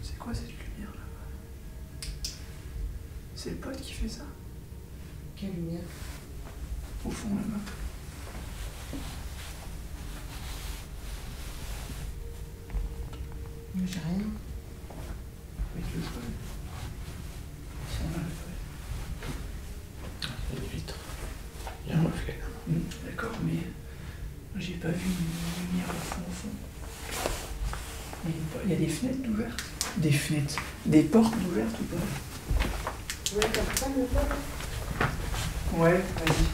C'est quoi cette lumière là-bas? C'est le pod qui fait ça? Quelle lumière? Au fond là-bas. Moi j'ai rien. Avec le pod. Ils sont là, le pod. Il y a des vitres. Il y a un reflet. D'accord, mais j'ai pas vu une lumière au fond. Il y a des fenêtres ouvertes. Des fenêtres. Des portes ouvertes ou pas? Ouais, t'as pas le pod? Ouais, vas-y.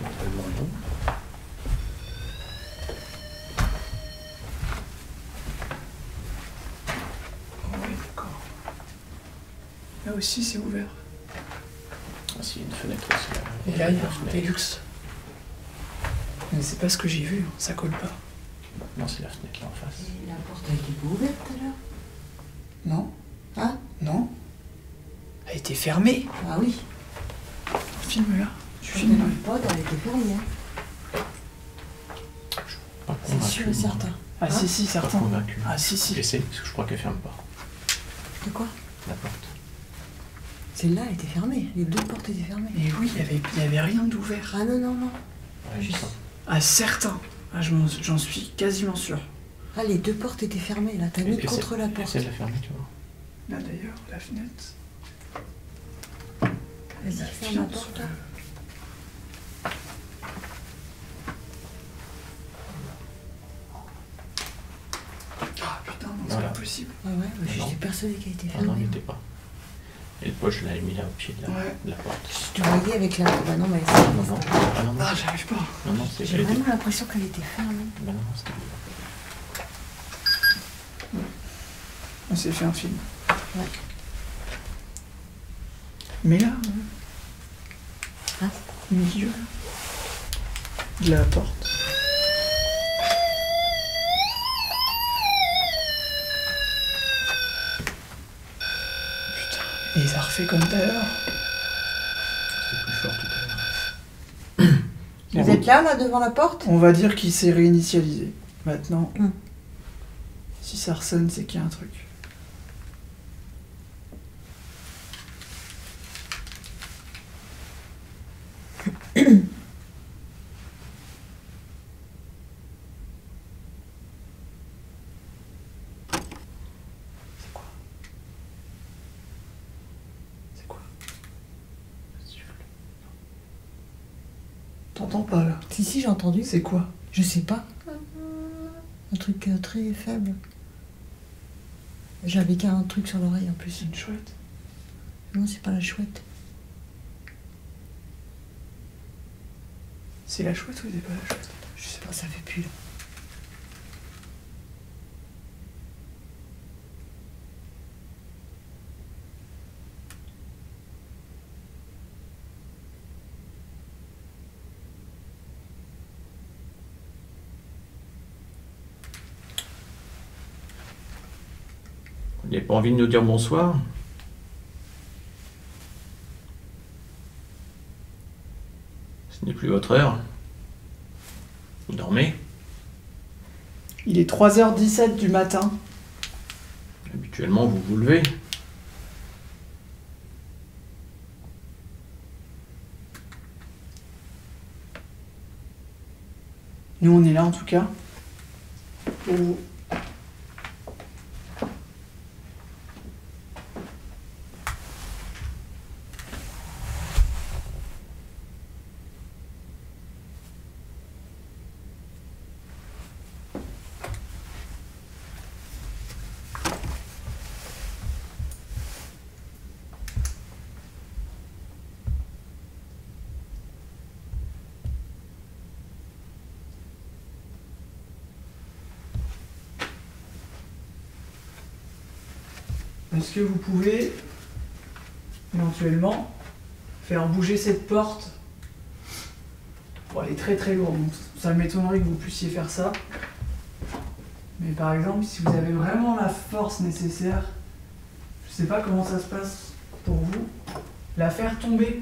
Normalement, non. Ouais, d'accord. Là aussi c'est ouvert. Ah, si, il y a une fenêtre aussi. Là. Et là il y a une un fenêtre. Velux. Mais c'est pas ce que j'ai vu, hein. Ça colle pas. Non, c'est la fenêtre là en face. Et la porte a été pas ouverte tout à l'heure? Non? Hein? Non? Elle était fermée. Ah oui. Filme là. Tu Quand filmes elle a là. eu le pod, elle était fermée. Hein. Pas C'est convaincu, sûr et moi. certain. Ah si, si, Pas certain. convaincu. Ah si, si. J'essaie, parce que je crois qu'elle ferme pas, De quoi? la porte. Celle-là, elle était fermée. Les 2 portes étaient fermées. Mais oui, il y avait rien d'ouvert. Ah non, non, non. Ouais, Juste. ça. Ah certain. Ah, j'en suis quasiment sûr. Ah, les 2 portes étaient fermées. Là, t'as mis Essaie- contre la porte. Essaie de la fermer, tu vois. Là d'ailleurs, la fenêtre. Vas-y, La ferme la fiente porte. sur le- Ah putain, non, c'est Voilà. pas possible. Ah ouais, Non. j'étais persuadée qu'elle était Ah non, fermée. il n'était pas. Et le poche, je l'avais mis là au pied de Ouais. la porte. Je te voyais avec la. Bah non, mais c'est Non, ah non, non. Ah, j'arrive pas. Non, non, c'est J'ai elle était- vraiment l'impression qu'elle était fermée. Bah non, non, c'était On s'est fait un film. Ouais. Mais là, Hein au milieu de la porte. Putain, et ça refait comme tout à l'heure. C'était plus fort tout à l'heure. Vous êtes là, devant la porte? On va dire qu'il s'est réinitialisé. Maintenant, Hmm. si ça ressonne, c'est qu'il y a un truc. C'est quoi? C'est quoi? T'entends pas là? Si, j'ai entendu. C'est quoi? Je sais pas. Un truc très faible. J'avais qu'un truc sur l'oreille en plus. C'est une chouette. Non, c'est pas la chouette. C'est la chouette ou c'est pas la chouette? Je sais pas, ça fait plus là. Vous n'avez pas envie de nous dire bonsoir? Ce n'est plus votre heure. Vous dormez? Il est 3h17 du matin. Habituellement, vous vous levez. Nous, on est là en tout cas. Pour vous. Est-ce que vous pouvez éventuellement faire bouger cette porte? Bon, elle est très très lourde, donc ça m'étonnerait que vous puissiez faire ça. Mais par exemple, si vous avez vraiment la force nécessaire, je sais pas comment ça se passe pour vous, la faire tomber.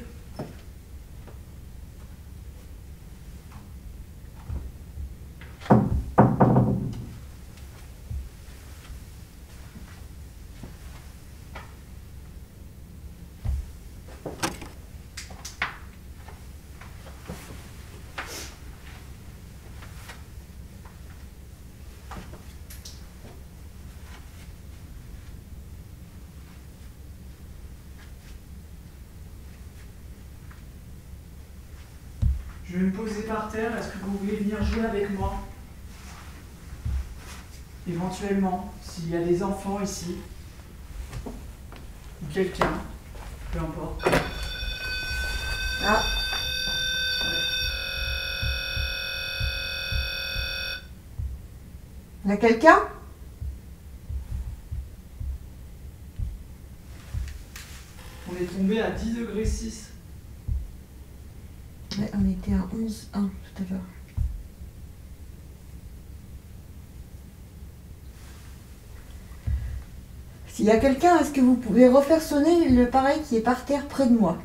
Je vais me poser par terre, est-ce que vous voulez venir jouer avec moi? Éventuellement, s'il y a des enfants ici, ou quelqu'un, peu importe. Ah. Il y a quelqu'un? On est tombé à 10 degrés 6. Ouais, on était à 11,1 tout à l'heure. S'il y a quelqu'un, est-ce que vous pouvez refaire sonner le pareil qui est par terre près de moi?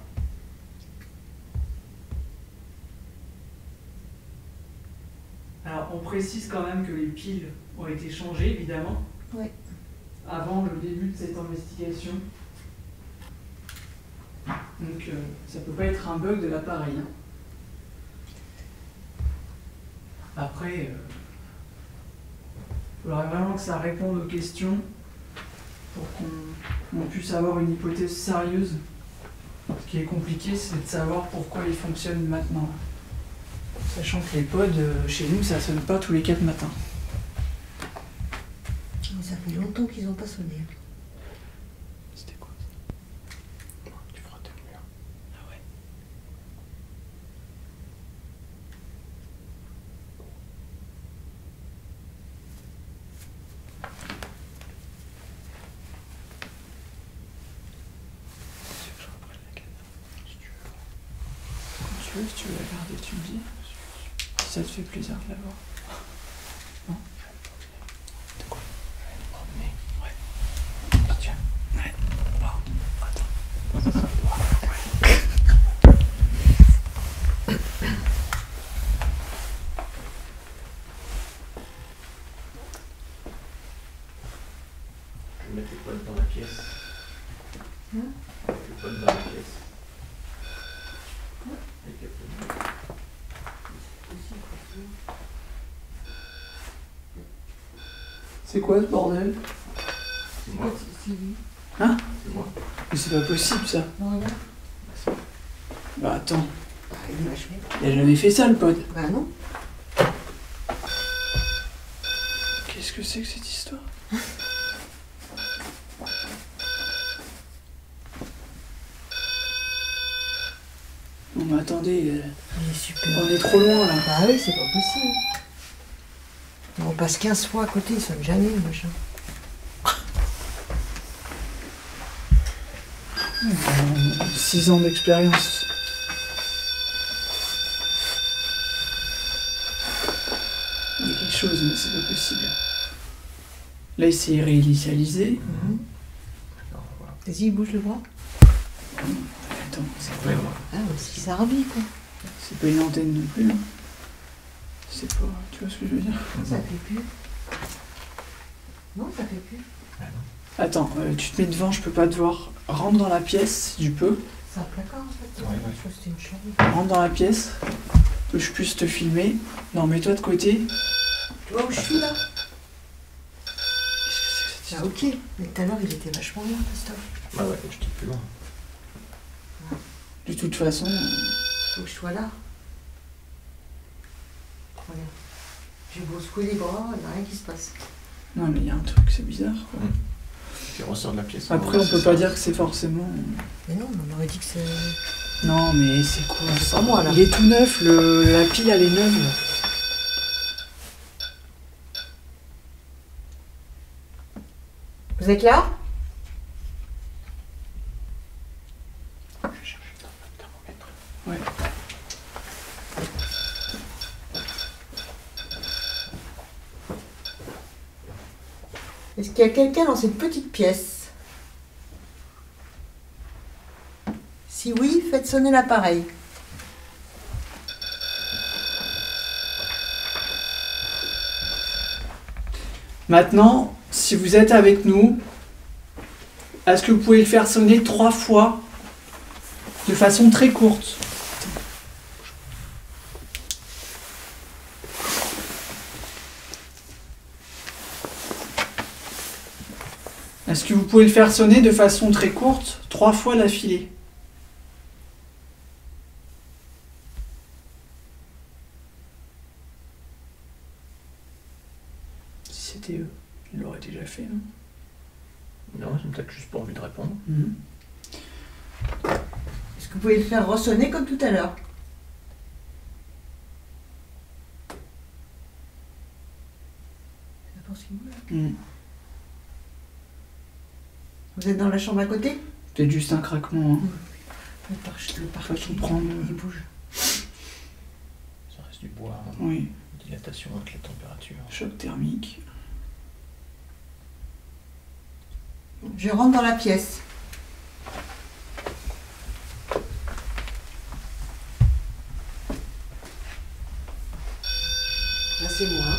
Alors, on précise quand même que les piles ont été changées, évidemment. Ouais. Avant le début de cette investigation. Donc, ça peut pas être un bug de l'appareil. Hein. Après, il faudrait vraiment que ça réponde aux questions pour qu'on on puisse avoir une hypothèse sérieuse. Ce qui est compliqué, c'est de savoir pourquoi ils fonctionnent maintenant. Sachant que les pods, chez nous, ça sonne pas tous les 4 matins. Ça fait longtemps qu'ils n'ont pas sonné. C'était quoi ça? Tu frottes le mur. Ah ouais. Tu veux que je reprenne la caméra? Si tu veux. Quand tu veux la garder, tu me dis. Si ça te fait plaisir de la voir. Non? De quoi? Je vais me promener. Ouais. Tiens. Ouais. Oh, attends. Ça doit. Je vais mettre les poils dans la pièce. Les poils dans la pièce. Avec les poils. C'est quoi ce bordel? C'est moi. Hein? C'est moi. Mais c'est pas possible ça. Non, regarde. Bah attends, Il est vachement. il a jamais fait ça le pod. Bah non. Qu'est-ce que c'est que cette histoire? Non mais attendez, Il est super. on est trop loin là. Bah oui, c'est pas possible. On passe 15 fois à côté, il sonne jamais, le machin. 6 ans d'expérience. Il y a quelque chose, mais c'est pas possible. Là, il s'est réinitialisé. Alors, voilà. Vas-y, bouge le bras. Attends, c'est Ouais, moi. Ah, bah, si ça revit, quoi. c'est pas une antenne non plus. Hein. C'est pas. Tu vois ce que je veux dire? Ça fait plus. Non, ça fait plus. Attends, tu te mets devant, je peux pas te voir. Rentre dans la pièce, si tu peux. C'est un placard, en fait. Ouais, ouais. Je crois que c'était une chambre. Rentre dans la pièce. Que je puisse te filmer. Non, mets-toi de côté. Tu vois où je suis, là? Qu'est-ce que c'est que cette Ah, histoire? ok. Mais tout à l'heure, il était vachement loin, Christophe. Bah ouais, je t'ai plus loin. De toute façon, Faut que je sois là. Regarde. J'ai beau secouer les bras, il n'y a rien qui se passe. non, mais il y a un truc, c'est bizarre. Quoi. Tu ressors de la pièce. Après, on peut pas dire que c'est forcément. Mais non, on aurait dit que c'est... Non, mais c'est quoi C'est ça? pas moi, là. Il est tout neuf, la pile, elle est neuve. Là. Vous êtes là? Je vais chercher le thermomètre. Ouais. Est-ce qu'il y a quelqu'un dans cette petite pièce? Si oui, faites sonner l'appareil. Maintenant, si vous êtes avec nous, est-ce que vous pouvez le faire sonner 3 fois de façon très courte? Est-ce que vous pouvez le faire sonner de façon très courte 3 fois d'affilée? Si c'était eux, ils l'auraient déjà fait, non? Non, c'est peut-être juste pas envie de répondre. Est-ce que vous pouvez le faire ressonner comme tout à l'heure? C'est n'importe ce qu'il veut, là. Mhm. Vous êtes dans la chambre à côté? Peut-être juste un craquement. Hein. Le Faut parquet, tout prendre. il bouge. Ça reste du bois, hein. Oui, Dilatation avec la température. choc thermique. Je rentre dans la pièce. Là, c'est moi. Hein.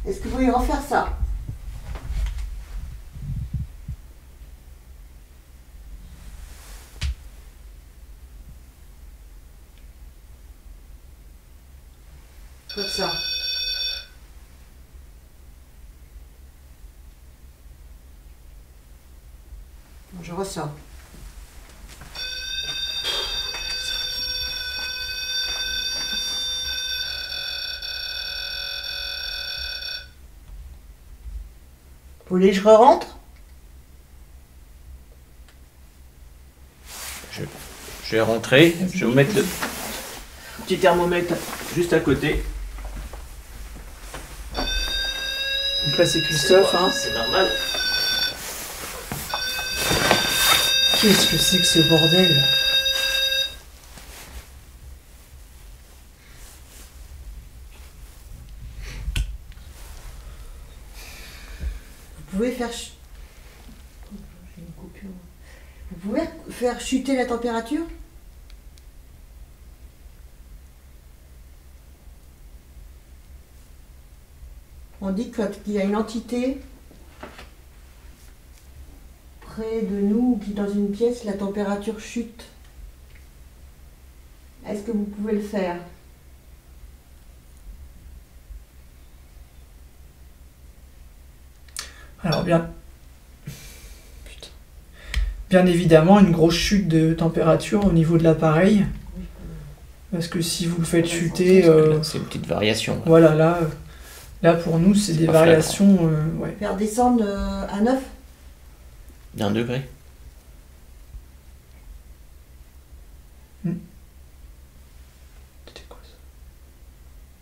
Est-ce que vous voulez refaire ça? Comme ça. ressors. Vous voulez que je rentre? Je vais rentrer, je vais vous mettre le petit thermomètre juste à côté. Donc là c'est Christophe, hein. C'est normal. Qu'est-ce que c'est que ce bordel? Vous pouvez faire... J'ai une coupure. Vous pouvez faire chuter la température? On dit qu'il y a une entité près de nous ou qui dans une pièce, la température chute. Est-ce que vous pouvez le faire? Alors bien évidemment une grosse chute de température au niveau de l'appareil. Parce que si vous le faites chuter... C'est une petite variation. Voilà, là pour nous c'est des pas variations... ouais. Faire descendre à 9? D'1 degré. C'était quoi ça?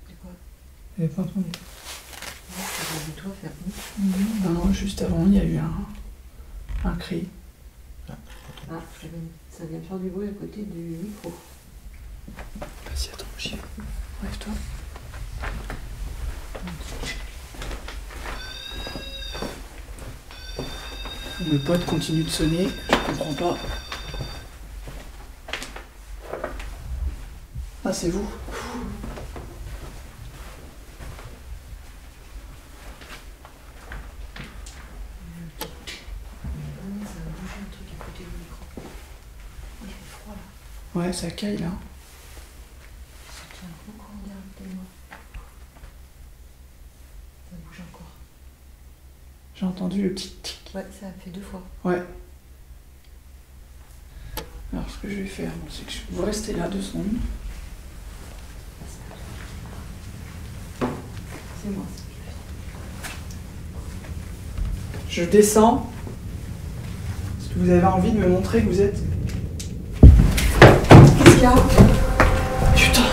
C'est quoi? Il n'y avait pas entendu. Toi faire... Non, juste avant il y a eu un cri. Ah, ça vient de faire du bruit à côté du micro. Vas-y, attends, j'y vais. Lève-toi. Le pote continue de sonner, je comprends pas. Ah, c'est vous? Ouais, ça caille là. Ça tient beaucoup, regardez-moi. Ça bouge encore. J'ai entendu le petit tic. Ouais, ça a fait 2 fois. Ouais. Alors, ce que je vais faire, c'est que vous restez là 2 secondes. C'est moi. Je descends. Est-ce que vous avez envie de me montrer que vous êtes... Qu'est-ce qu'il y a? Putain.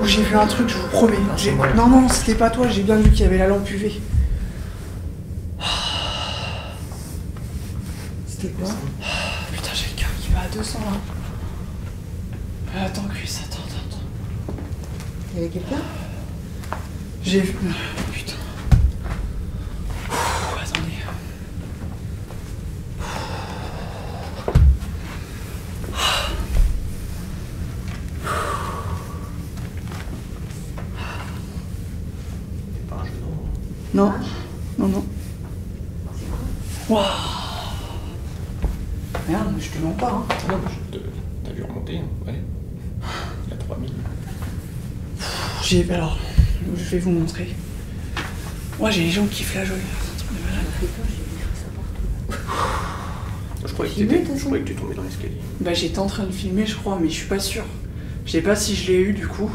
Oh, j'ai vu un truc, je vous promets. Non, c'était pas toi, j'ai bien vu qu'il y avait la lampe UV. C'était quoi? Putain, j'ai le cœur qui va à 200 là. Attends, Chris, attends. Il y avait quelqu'un? J'ai vu... Putain. Attendez. C'est pas un jeu d'ombre. Non. Waouh. Merde, je te mens pas, hein. Non, t'as vu remonter, hein. Ouais. Il y a 3000. Alors, je vais vous montrer. Moi, j'ai les jambes qui flageolent. C'est un truc de malade. Je croyais que tu tombais dans l'escalier. Bah, j'étais en train de filmer, je crois, mais je suis pas sûr. Je sais pas si je l'ai eu, du coup.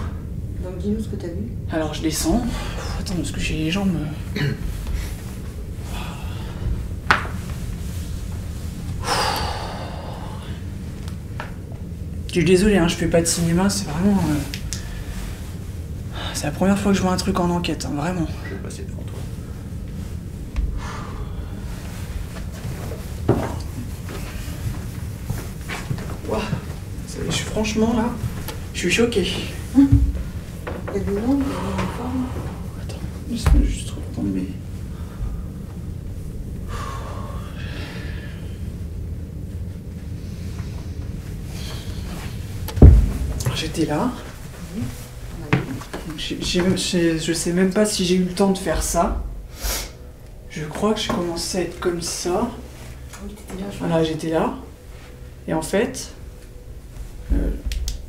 Donc dis-nous ce que t'as vu. Alors, je descends. Attends, parce que j'ai les jambes... Je suis désolé, hein, je fais pas de cinéma, c'est vraiment... C'est la première fois que je vois un truc en enquête, hein, vraiment. Je vais passer devant toi. Ouah. Franchement, là, je suis choqué. Il y a des noms, il y a des formes. Attends, laisse-moi juste reprendre mes... J'étais là. Je sais même pas si j'ai eu le temps de faire ça. Je crois que j'ai commencé à être comme ça. Voilà, j'étais là. Et en fait,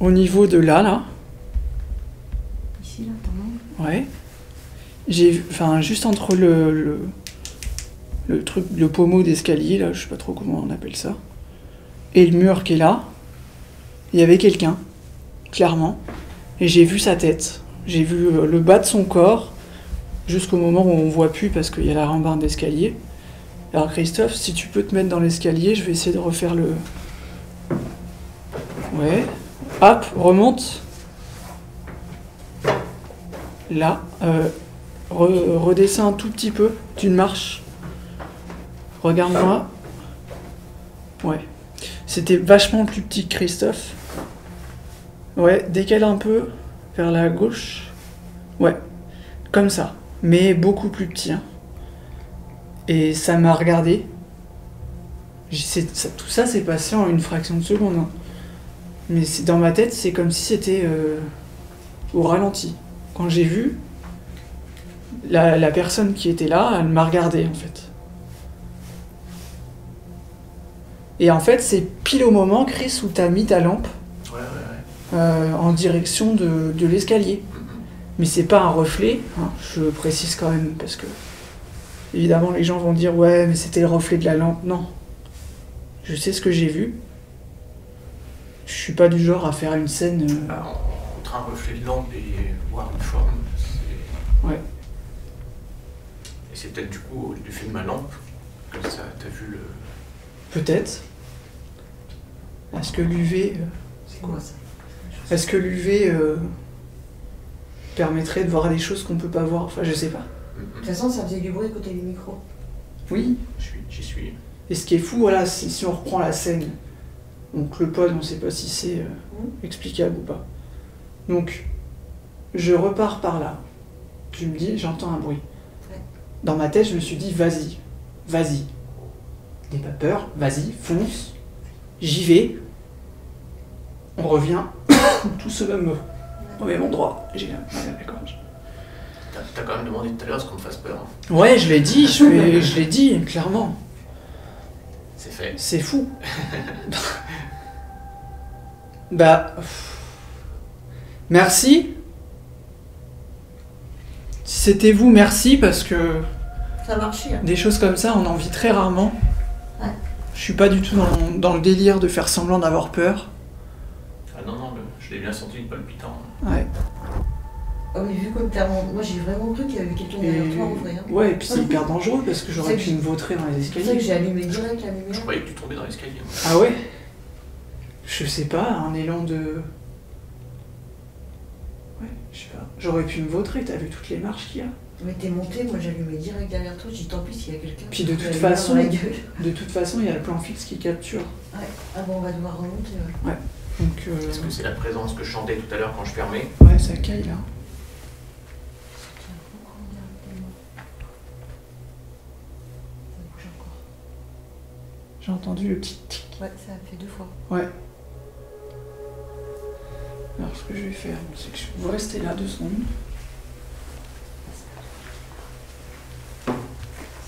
au niveau de là, Ici, là, ton nom. ouais, j'ai, enfin, juste entre le le truc, le pommeau d'escalier, là, je sais pas trop comment on appelle ça. Et le mur qui est là. Il y avait quelqu'un, clairement. Et j'ai vu sa tête. J'ai vu le bas de son corps, jusqu'au moment où on voit plus parce qu'il y a la rambarde d'escalier. Alors Christophe, si tu peux te mettre dans l'escalier, je vais essayer de refaire le... Ouais. Hop, remonte. Là. Redescends un tout petit peu d'une marche. Regarde-moi. Ouais. C'était vachement plus petit que Christophe. Ouais, décale un peu vers la gauche. Ouais. Comme ça. Mais beaucoup plus petit. Hein. Et ça m'a regardé. Tout ça s'est passé en une fraction de seconde. Hein. Mais dans ma tête, c'est comme si c'était au ralenti. Quand j'ai vu, la personne qui était là, elle m'a regardé en fait. Et en fait, c'est pile au moment, Chris, où t'as mis ta lampe en direction de l'escalier. Mais c'est pas un reflet, hein, je précise quand même, parce que évidemment les gens vont dire ouais, mais c'était le reflet de la lampe. Non. Je sais ce que j'ai vu. Je suis pas du genre à faire une scène. Entre un reflet de lampe et voir une forme, c'est. Ouais. Et c'est peut-être du coup du fait de ma lampe que ça, t'as vu le. Peut-être. Est-ce que l'UV. C'est quoi ça? Est-ce que l'UV permettrait de voir des choses qu'on peut pas voir? Enfin, je sais pas. De toute façon, ça faisait du bruit côté du micro. Oui. J'y suis. Et ce qui est fou, voilà, si on reprend la scène, donc le pod, on sait pas si c'est explicable ou pas. Donc, je repars par là. Tu me dis, j'entends un bruit. Ouais. Dans ma tête, je me suis dit, vas-y. N'aie pas peur, vas-y, fonce. J'y vais. On revient. Tout se me au même endroit. J'ai mal à la gorge. T'as quand même demandé tout à l'heure ce qu'on me fasse peur. Hein. Ouais, je l'ai dit, je l'ai dit, clairement. C'est fait. C'est fou. Bah. Merci. Si c'était vous, merci, parce que Ça marchait. Hein. des choses comme ça, on en vit très rarement. Ouais. Je suis pas du tout dans le délire de faire semblant d'avoir peur. Ah non, je l'ai bien senti le palpitant. Ouais. Oh, mais vu comme t'as... Moi, j'ai vraiment cru qu'il y avait quelqu'un derrière toi en vrai. Hein. Ouais, et puis c'est hyper dangereux parce que j'aurais C'est pu me vautrer dans les C'est pour ça que escaliers. j'ai allumé direct la Je lumière. croyais que tu tombais dans l'escalier. Ah ouais? Je sais pas, un élan de... Ouais, je sais pas. J'aurais pu me vautrer, t'as vu toutes les marches qu'il y a? Mais t'es monté, moi j'allumais direct derrière toi, j'ai dit tant pis s'il y a quelqu'un. Puis de qui toute met la lumière façon- dans la gueule. De toute façon, il y a le plan fixe qui capture. Ouais. Ah bon, on va devoir remonter. Ouais. Donc, Est-ce que c'est la présence que je chantais tout à l'heure quand je fermais? ouais, ça caille là. Tiens, reprends directement. Ça bouge encore. J'ai entendu le petit tic. Ouais, ça a fait 2 fois. Ouais. Alors, ce que je vais faire, c'est que vous restez là 2 secondes.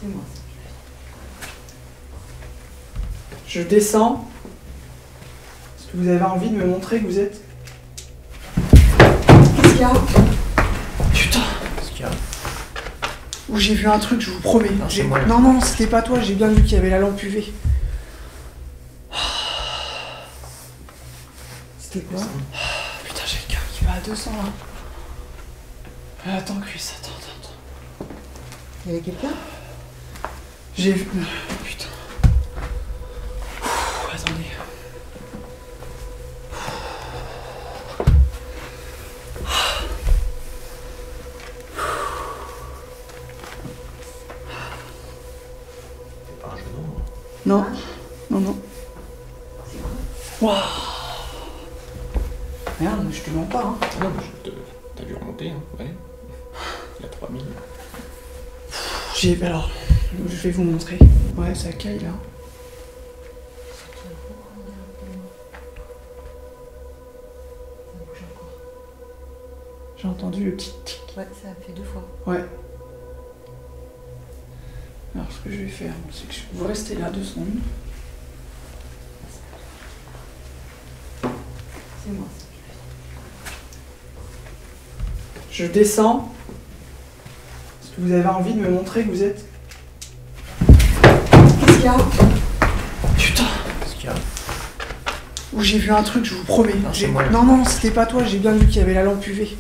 C'est moi. Je descends. Est-ce que vous avez envie de me montrer que vous êtes... Qu'est-ce qu'il y a? Putain! Qu'est-ce qu'il y a? Où j'ai vu un truc, je vous promets. Non, c'est moi. Non, c'était pas toi, j'ai bien vu qu'il y avait la lampe UV. C'était quoi? Putain, j'ai le cœur qui va à 200 là. Attends, Chris, attends. Il y avait quelqu'un? J'ai vu... Putain. Attendez. C'est pas un genou. Non. Non. C'est quoi? Waouh. Merde, je te mens pas, hein. Non, mais t'as vu remonter, hein? Ouais. Il y a 3000. Alors, je vais vous montrer. Ouais, ça caille là. Tiens, reprends directement. Ça bouge encore. J'ai entendu le petit tic. Ouais, ça a fait 2 fois. Ouais. Alors, ce que je vais faire, c'est que vous restez là 2 secondes. C'est moi. Je descends. Est-ce que vous avez envie de me montrer que vous êtes... qu'il y a? Putain. Qu'est-ce qu'il y a? Oh, j'ai vu un truc, je vous promets. Non, c'est moi. Non, non, c'était pas toi, j'ai bien vu qu'il y avait la lampe UV.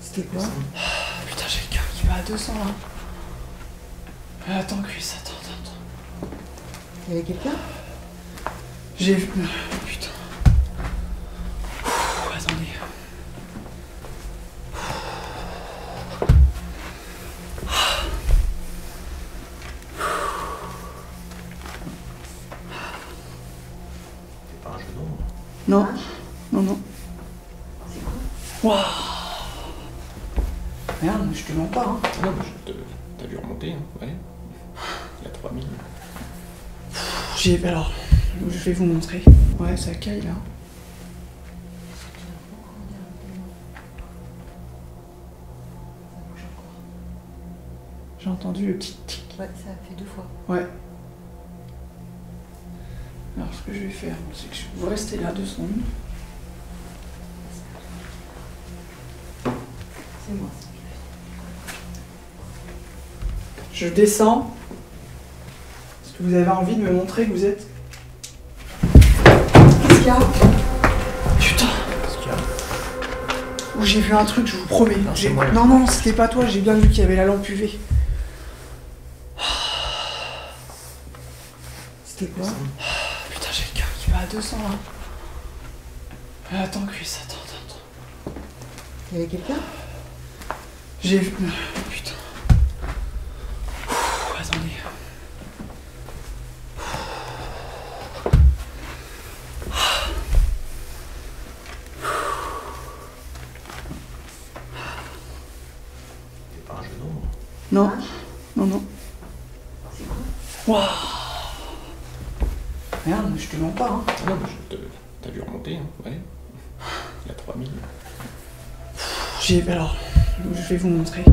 C'était quoi? Putain, j'ai le cœur qui va à 200 là. Attends, Chris, attends. Il y avait quelqu'un? J'ai vu. Putain. Attendez. C'est pas un jeu d'ombre. Non. Non. C'est quoi? Waouh. Merde, je te mens pas, hein. Non, mais t'as dû remonter, hein. Ouais. Il y a 3000. Alors, je vais vous montrer. Ouais, ça caille là. J'ai entendu le petit tic. Ouais, ça a fait 2 fois. Ouais. Alors, ce que je vais faire, c'est que vous restez là 2 secondes. C'est moi. Je descends. Est-ce que vous avez envie de me montrer que vous êtes... Qu'est-ce qu'il y a? Putain. Qu'est-ce qu'il y a? Oh, j'ai vu un truc, je vous promets. Non, c'est moi. Non, c'était pas toi, j'ai bien vu qu'il y avait la lampe UV. C'était quoi? Putain, j'ai le cœur qui va à 200 là. Attends, Chris, attends. Il y avait quelqu'un? J'ai vu. Putain. Attendez. C'est pas un jeu d'ombre. Non. C'est quoi? Waouh. Merde, je te mens pas, hein. Non, mais t'as dû remonter, hein. Ouais. Il y a 3000. Alors, je vais vous montrer.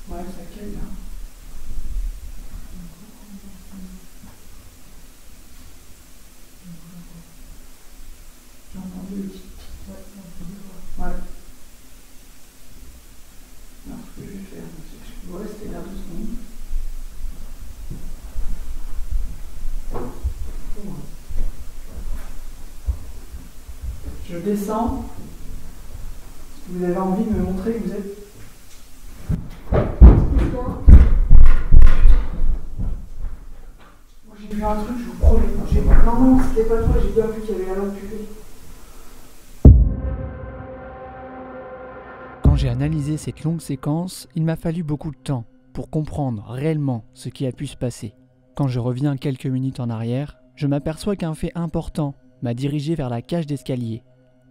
Ouais, ça caille là. J'ai entendu le petit. Ouais. Alors, ce que je vais faire, c'est que vous restez là 2 secondes. Je descends. Est-ce que vous avez envie de me montrer que vous êtes... J'ai vu un truc, je vous promets. Non, c'était pas toi, j'ai bien vu qu'il y avait la lampe UV. Quand j'ai analysé cette longue séquence, il m'a fallu beaucoup de temps pour comprendre réellement ce qui a pu se passer. Quand je reviens quelques minutes en arrière, je m'aperçois qu'un fait important m'a dirigé vers la cage d'escalier.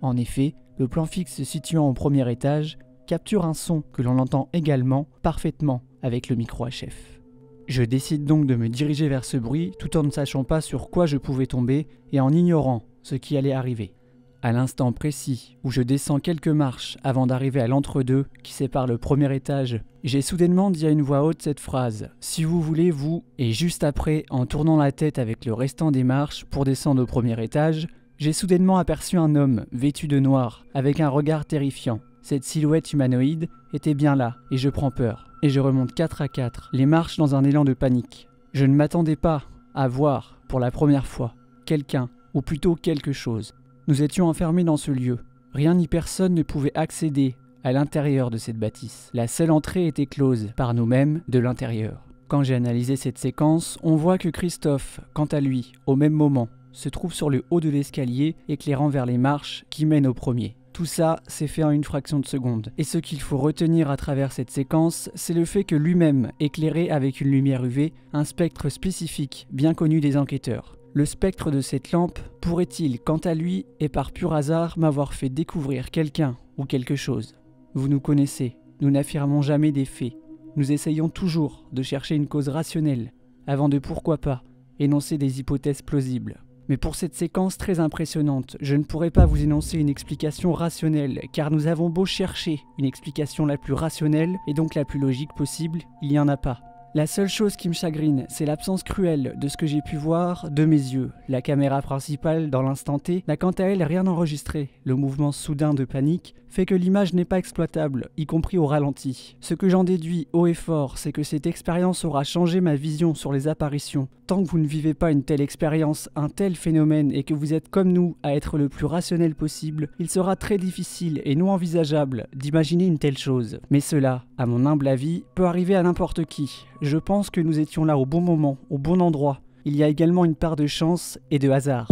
En effet, le plan fixe se situant au premier étage capture un son que l'on entend également parfaitement avec le micro HF. Je décide donc de me diriger vers ce bruit tout en ne sachant pas sur quoi je pouvais tomber et en ignorant ce qui allait arriver. À l'instant précis où je descends quelques marches avant d'arriver à l'entre-deux qui sépare le premier étage, j'ai soudainement dit à une voix haute cette phrase « Si vous voulez, vous » et juste après, en tournant la tête avec le restant des marches pour descendre au premier étage, j'ai soudainement aperçu un homme vêtu de noir avec un regard terrifiant. Cette silhouette humanoïde était bien là et je prends peur. Et je remonte 4 à 4, les marches dans un élan de panique. Je ne m'attendais pas à voir, pour la première fois, quelqu'un, ou plutôt quelque chose. Nous étions enfermés dans ce lieu. Rien ni personne ne pouvait accéder à l'intérieur de cette bâtisse. La seule entrée était close, par nous-mêmes, de l'intérieur. Quand j'ai analysé cette séquence, on voit que Christophe, quant à lui, au même moment, se trouve sur le haut de l'escalier, éclairant vers les marches qui mènent au premier. Tout ça s'est fait en une fraction de seconde. Et ce qu'il faut retenir à travers cette séquence, c'est le fait que lui-même éclairait avec une lumière UV un spectre spécifique, bien connu des enquêteurs. Le spectre de cette lampe pourrait-il, quant à lui, et par pur hasard, m'avoir fait découvrir quelqu'un ou quelque chose? Vous nous connaissez, nous n'affirmons jamais des faits. Nous essayons toujours de chercher une cause rationnelle, avant de pourquoi pas énoncer des hypothèses plausibles. Mais pour cette séquence très impressionnante, je ne pourrais pas vous énoncer une explication rationnelle, car nous avons beau chercher une explication la plus rationnelle, et donc la plus logique possible, il n'y en a pas. La seule chose qui me chagrine, c'est l'absence cruelle de ce que j'ai pu voir de mes yeux. La caméra principale, dans l'instant T, n'a quant à elle rien enregistré. Le mouvement soudain de panique fait que l'image n'est pas exploitable, y compris au ralenti. Ce que j'en déduis haut et fort, c'est que cette expérience aura changé ma vision sur les apparitions. Tant que vous ne vivez pas une telle expérience, un tel phénomène, et que vous êtes comme nous à être le plus rationnel possible, il sera très difficile et non envisageable d'imaginer une telle chose. Mais cela, à mon humble avis, peut arriver à n'importe qui. Je pense que nous étions là au bon moment, au bon endroit. Il y a également une part de chance et de hasard.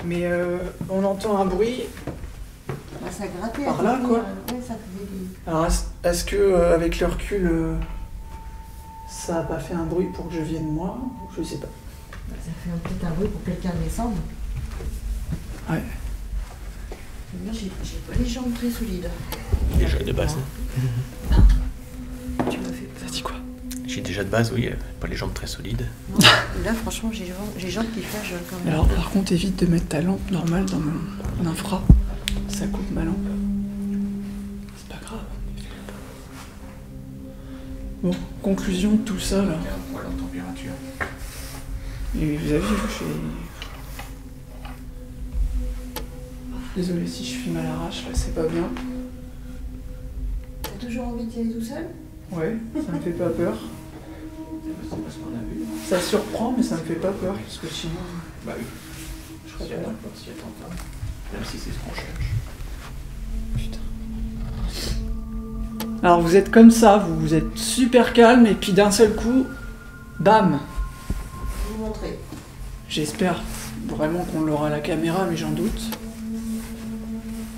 Mais on entend un bruit. Bah, ça grattait. Par là, quoi. Ouais, ça faisait des... Alors est-ce que avec le recul, ça a pas fait un bruit pour que je vienne moi? Je sais pas. Bah, ça fait peut-être un bruit pour quelqu'un descendre. Ouais. Moi, j'ai pas les jambes très solides. Déjà de base. Tu m'as fait peur. Ça dit quoi? J'ai déjà de base, oui, pas les jambes très solides. Non, là, franchement, j'ai les jambes qui fâchent quand même. Alors par contre, évite de mettre ta lampe normale dans mon infra. Ça coupe ma lampe. C'est pas grave. Bon, conclusion de tout ça là. Il y a un poil en température. Et vous avez vu, Désolé si je filme à l'arrache, là c'est pas bien. T'as toujours envie d'y aller tout seul? Ouais, ça me fait pas peur. C'est pas ce qu'on a vu. Ça surprend, mais ça me fait pas peur, parce que sinon, Bah oui. je serais S'y pas là. attend pas, s'y attend pas. Même si c'est ce qu'on cherche. Putain. Alors vous êtes comme ça, vous êtes super calme, et puis d'un seul coup, bam! Je vais vous montrer. J'espère vraiment qu'on l'aura à la caméra, mais j'en doute.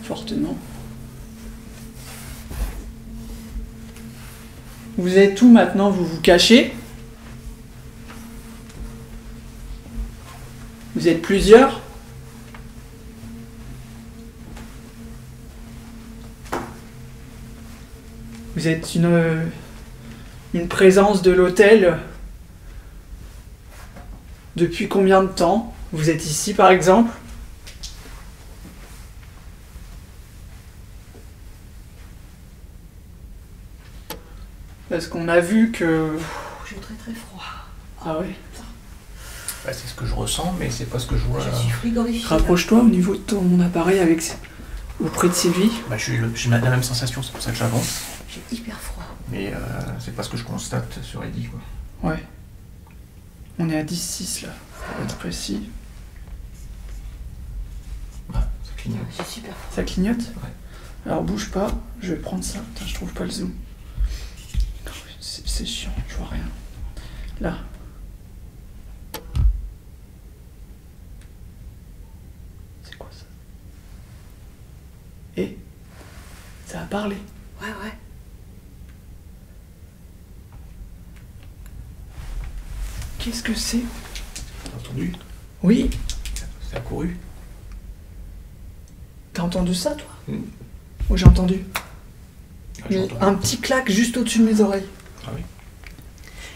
Fortement. Vous êtes où maintenant? Vous vous cachez? Vous êtes plusieurs? Vous êtes une présence de l'hôtel? Depuis combien de temps? Vous êtes ici par exemple? Parce qu'on a vu que... J'ai très très froid. Ah ouais. Bah, c'est ce que je ressens, mais c'est pas ce que je vois. Je suis frigorifiée. Rapproche-toi au niveau de ton appareil avec auprès de Sylvie. Bah, j'ai la même sensation, c'est pour ça que j'avance. J'ai hyper froid. Mais c'est pas ce que je constate sur Eddie, quoi. Ouais. On est à 10-6 là, pour être précis. Ah, ça clignote. J'ai super froid. Ça clignote? Ouais. Alors bouge pas, je vais prendre ça. Putain, je trouve pas le zoom. C'est chiant, je vois rien. Là. C'est quoi ça? Et ça a parlé. Ouais, ouais. Qu'est-ce que c'est? T'as entendu? Oui, Ça a couru. t'as entendu ça toi? Mm. Moi j'ai entendu. Ah, j'ai Mais entendu. un petit claque juste au-dessus de mes oreilles. Ah oui.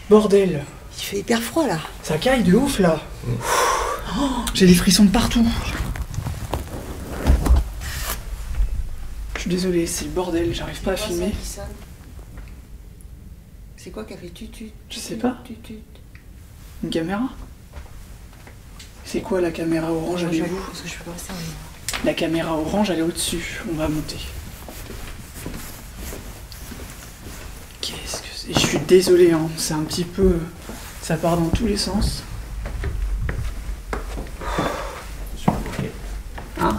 Bordel, Il fait hyper froid là. ça caille de ouf là. Mm. Oh, j'ai des frissons de partout. Je suis désolé, c'est le bordel, j'arrive pas à filmer. C'est quoi qui a fait tutut? Je sais pas. Tutut. Une caméra? C'est quoi la caméra orange? Elle est où? Parce que je peux pas rester en ligne. La caméra orange, elle est au-dessus. On va monter. Qu'est-ce que c'est? Je suis désolé, hein. C'est un petit peu... Ça part dans tous les sens. Hein?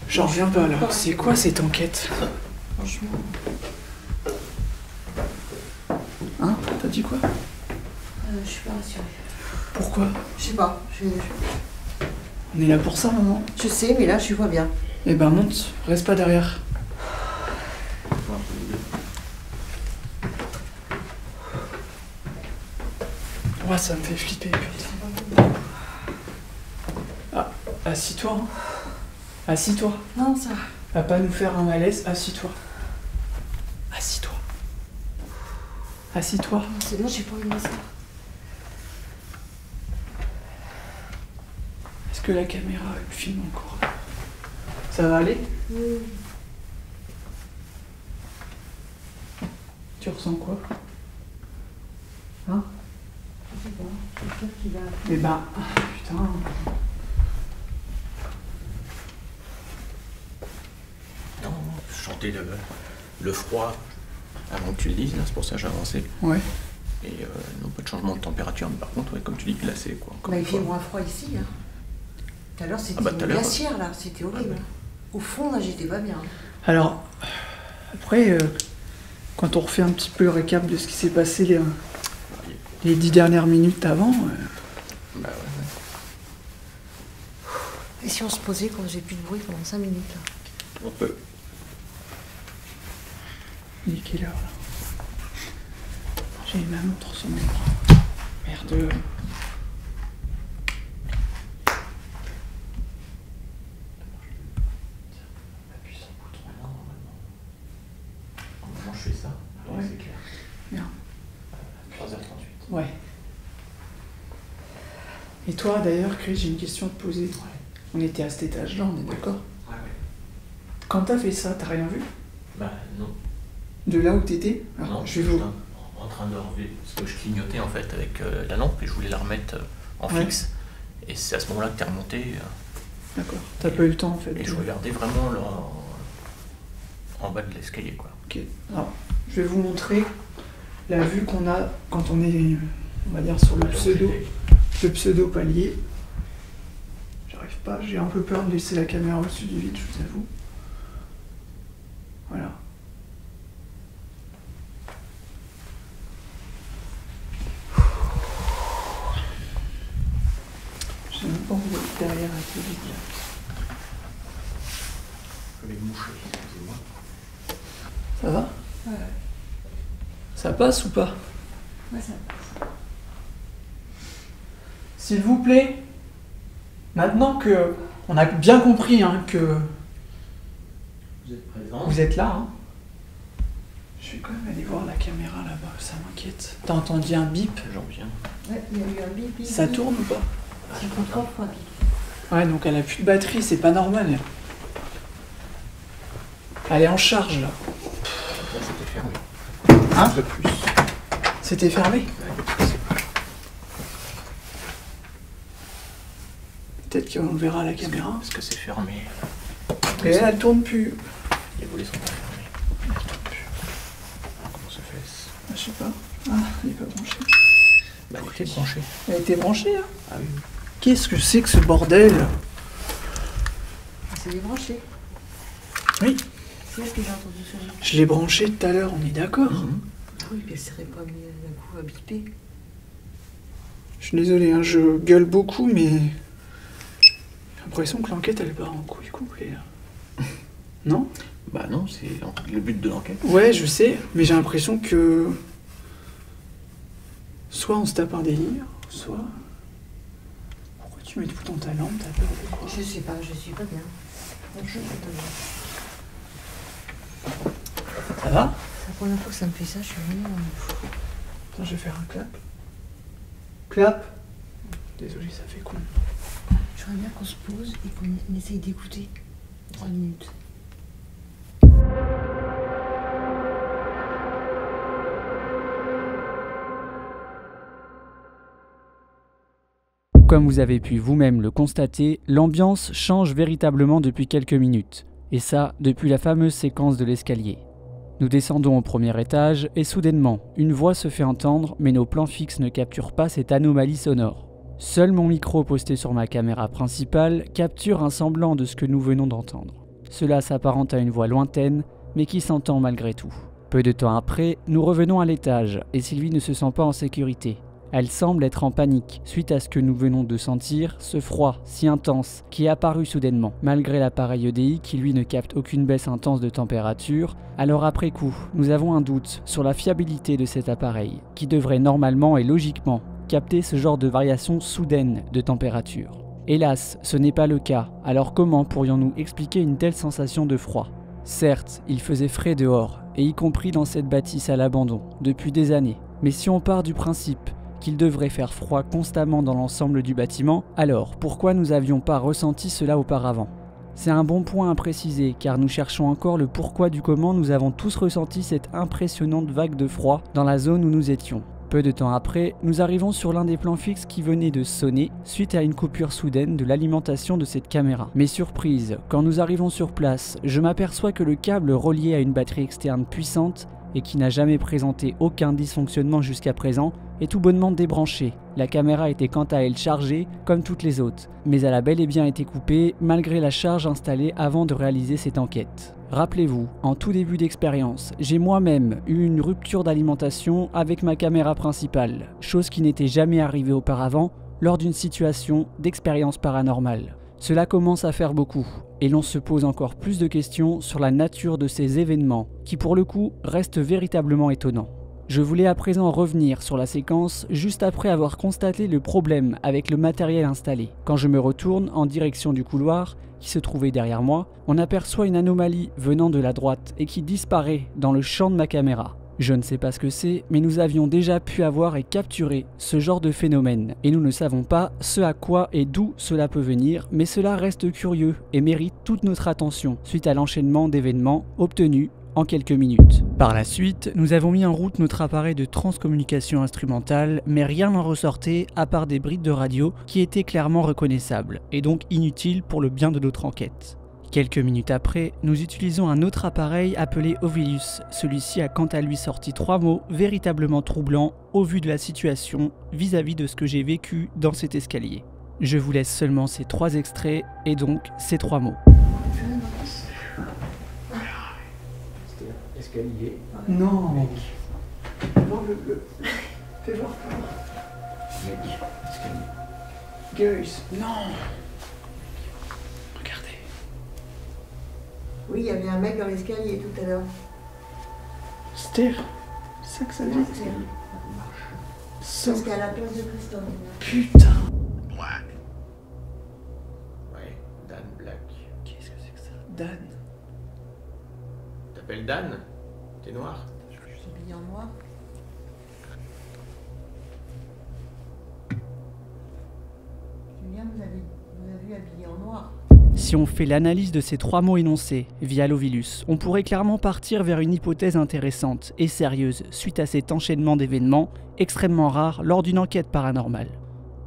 J'en reviens pas là. C'est quoi cette enquête? Franchement. Hein? T'as dit quoi? Je suis pas rassurée. Pourquoi? Je sais pas. On est là pour ça, maman. Je sais, mais là, je suis pas bien. Eh ben monte, reste pas derrière. Ouais, ça me fait flipper, putain. Ah, assis-toi. Hein. Assis-toi. Non, ça. Va pas nous faire un malaise, assis-toi. Assis-toi. Assis-toi. C'est bon, j'ai pas envie de m'asseoir. Est-ce que la caméra elle filme encore? Ça va aller? Oui. Tu ressens quoi? Hein? Je sais pas. J'espère qu'il va. Eh ben, putain. Non, je sentais le froid avant que tu le dises, là, c'est pour ça que j'ai avancé. Ouais. Et non, pas de changement de température, mais par contre, ouais, comme tu dis, glacé, quoi. Encore Bah, une il fait fois. moins froid ici. Hein. Tout à l'heure, c'était Ah bah, tout à une l'heure, glacière, là. C'était horrible. Ah Au fond, là, j'étais pas bien. Alors, après, quand on refait un petit peu le récap de ce qui s'est passé les 10 dernières minutes avant, Bah ouais. Et si on se posait quand j'ai plus de bruit pendant 5 minutes, là? On peut. il est quelle heure là? J'ai ma montre sur mon bras. Merde. Appuie sur le bouton. Normalement, je fais ça. Ouais. C'est clair. Bien. 3h38. Ouais. Et toi d'ailleurs, Chris, j'ai une question à te poser. Ouais. On était à cet étage-là, on est d'accord? Ouais, ouais. Quand t'as fait ça, t'as rien vu? Bah non. De là où t'étais? Alors, Non, je vais j'étais vous... en train de relever. Parce que je clignotais en fait avec la lampe et je voulais la remettre en Ouais. fixe. Et c'est à ce moment-là que t'es remonté. D'accord. T'as pas eu le temps en fait. Et je regardais vraiment là, en bas de l'escalier, quoi. Ok. Alors, je vais vous montrer la vue qu'on a quand on est, on va dire, sur le pseudo-palier. J'arrive pas, j'ai un peu peur de laisser la caméra au-dessus du vide, je vous avoue. Voilà. Je sais même pas où vous êtes derrière avec le vide là. Je vais me moucher, excusez-moi. Ça va? Ouais. Ça passe ou pas? Ouais, ça. S'il vous plaît, maintenant que on a bien compris hein, que Vous êtes présent? vous êtes là, hein, je vais quand même aller voir la caméra là-bas, ça m'inquiète. T'as entendu un bip? J'en viens. Ouais, il y a eu un bip, bip. Ça bip. tourne ou pas? Ça fait 3 fois bip. Ouais, donc elle a plus de batterie, c'est pas normal. Elle est en charge là. Là, c'était fermé. Hein? De plus. C'était fermé? Peut-être qu'on le verra à la caméra. Parce que c'est fermé. Et elle tourne plus. Les volets sont pas fermés. Comment ça fait? Je sais pas. Ah, il est pas branché. Bah, elle était branchée. Elle a été branchée hein? Ah oui. Qu'est-ce que c'est que ce bordel? C'est débranché. Oui. C'est là que j'ai entendu sonner. Je l'ai branché tout à l'heure, on est d'accord? Oui, mais elle serait pas mis d'un coup à biper. Je suis désolé, hein, je gueule beaucoup, mais j'ai l'impression que l'enquête elle part en couille complet là. Non? Bah non, c'est le but de l'enquête. Ouais, je sais, mais j'ai l'impression que soit on se tape un délire, soit. Pourquoi tu mets tout le temps ta lampe? T'as peur de quoi? Je sais pas, je suis pas bien. Franchement, je suis pas bien. Ça va? C'est la première fois que ça me fait ça, je suis vraiment. Attends, je vais faire un clap. Clap? Désolé, ça fait con. J'aimerais bien qu'on se pose et qu'on essaye d'écouter 3 minutes. Comme vous avez pu vous-même le constater, l'ambiance change véritablement depuis quelques minutes, et ça depuis la fameuse séquence de l'escalier. Nous descendons au premier étage et soudainement, une voix se fait entendre mais nos plans fixes ne capturent pas cette anomalie sonore. Seul mon micro posté sur ma caméra principale capture un semblant de ce que nous venons d'entendre. Cela s'apparente à une voix lointaine, mais qui s'entend malgré tout. Peu de temps après, nous revenons à l'étage, et Sylvie ne se sent pas en sécurité. Elle semble être en panique, suite à ce que nous venons de sentir, ce froid si intense qui est apparu soudainement, malgré l'appareil EDI qui lui ne capte aucune baisse intense de température. Alors après coup, nous avons un doute sur la fiabilité de cet appareil, qui devrait normalement et logiquement capter ce genre de variation soudaine de température. Hélas, ce n'est pas le cas, alors comment pourrions-nous expliquer une telle sensation de froid ? Certes, il faisait frais dehors, et y compris dans cette bâtisse à l'abandon, depuis des années. Mais si on part du principe qu'il devrait faire froid constamment dans l'ensemble du bâtiment, alors pourquoi nous n'avions pas ressenti cela auparavant ? C'est un bon point à préciser, car nous cherchons encore le pourquoi du comment nous avons tous ressenti cette impressionnante vague de froid dans la zone où nous étions. Peu de temps après, nous arrivons sur l'un des plans fixes qui venait de sonner suite à une coupure soudaine de l'alimentation de cette caméra. Mais surprise, quand nous arrivons sur place, je m'aperçois que le câble relié à une batterie externe puissante et qui n'a jamais présenté aucun dysfonctionnement jusqu'à présent est tout bonnement débranché. La caméra était quant à elle chargée comme toutes les autres, mais elle a bel et bien été coupée malgré la charge installée avant de réaliser cette enquête. Rappelez-vous, en tout début d'expérience, j'ai moi-même eu une rupture d'alimentation avec ma caméra principale, chose qui n'était jamais arrivée auparavant lors d'une situation d'expérience paranormale. Cela commence à faire beaucoup, et l'on se pose encore plus de questions sur la nature de ces événements, qui pour le coup restent véritablement étonnants. Je voulais à présent revenir sur la séquence juste après avoir constaté le problème avec le matériel installé. Quand je me retourne en direction du couloir qui se trouvait derrière moi, on aperçoit une anomalie venant de la droite et qui disparaît dans le champ de ma caméra. Je ne sais pas ce que c'est, mais nous avions déjà pu avoir et capturer ce genre de phénomène, et nous ne savons pas ce à quoi et d'où cela peut venir, mais cela reste curieux et mérite toute notre attention suite à l'enchaînement d'événements obtenus en quelques minutes. Par la suite, nous avons mis en route notre appareil de transcommunication instrumentale, mais rien n'en ressortait à part des brides de radio qui étaient clairement reconnaissables, et donc inutiles pour le bien de notre enquête. Quelques minutes après, nous utilisons un autre appareil appelé Ovilus. Celui-ci a quant à lui sorti 3 mots véritablement troublants au vu de la situation vis-à-vis de ce que j'ai vécu dans cet escalier. Je vous laisse seulement ces 3 extraits et donc ces 3 mots. Escalier. Non. Mec. Non, fais voir. Mec. Escalier. Guys, non. Regardez. Oui, il y avait un mec dans l'escalier tout à l'heure. Stère. C'est ça que ça dit. Parce qu'à la place de Christophe. Putain. Black. Ouais, Dan Black. Qu'est-ce que c'est que ça? Dan. T'appelles Dan? T'es noir? Je suis habillée en noir. Julien, vous avez vu habillé en noir. Si on fait l'analyse de ces 3 mots énoncés via l'Ovilus, on pourrait clairement partir vers une hypothèse intéressante et sérieuse suite à cet enchaînement d'événements extrêmement rares lors d'une enquête paranormale.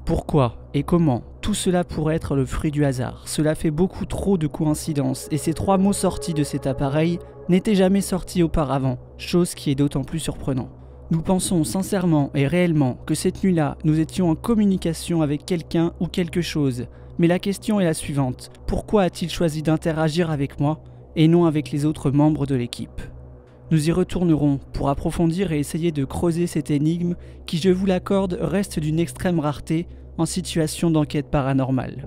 Pourquoi et comment tout cela pourrait être le fruit du hasard? Cela fait beaucoup trop de coïncidences et ces 3 mots sortis de cet appareil n'étaient jamais sortis auparavant, chose qui est d'autant plus surprenant. Nous pensons sincèrement et réellement que cette nuit-là, nous étions en communication avec quelqu'un ou quelque chose. Mais la question est la suivante, pourquoi a-t-il choisi d'interagir avec moi et non avec les autres membres de l'équipe? Nous y retournerons pour approfondir et essayer de creuser cette énigme qui, je vous l'accorde, reste d'une extrême rareté en situation d'enquête paranormale.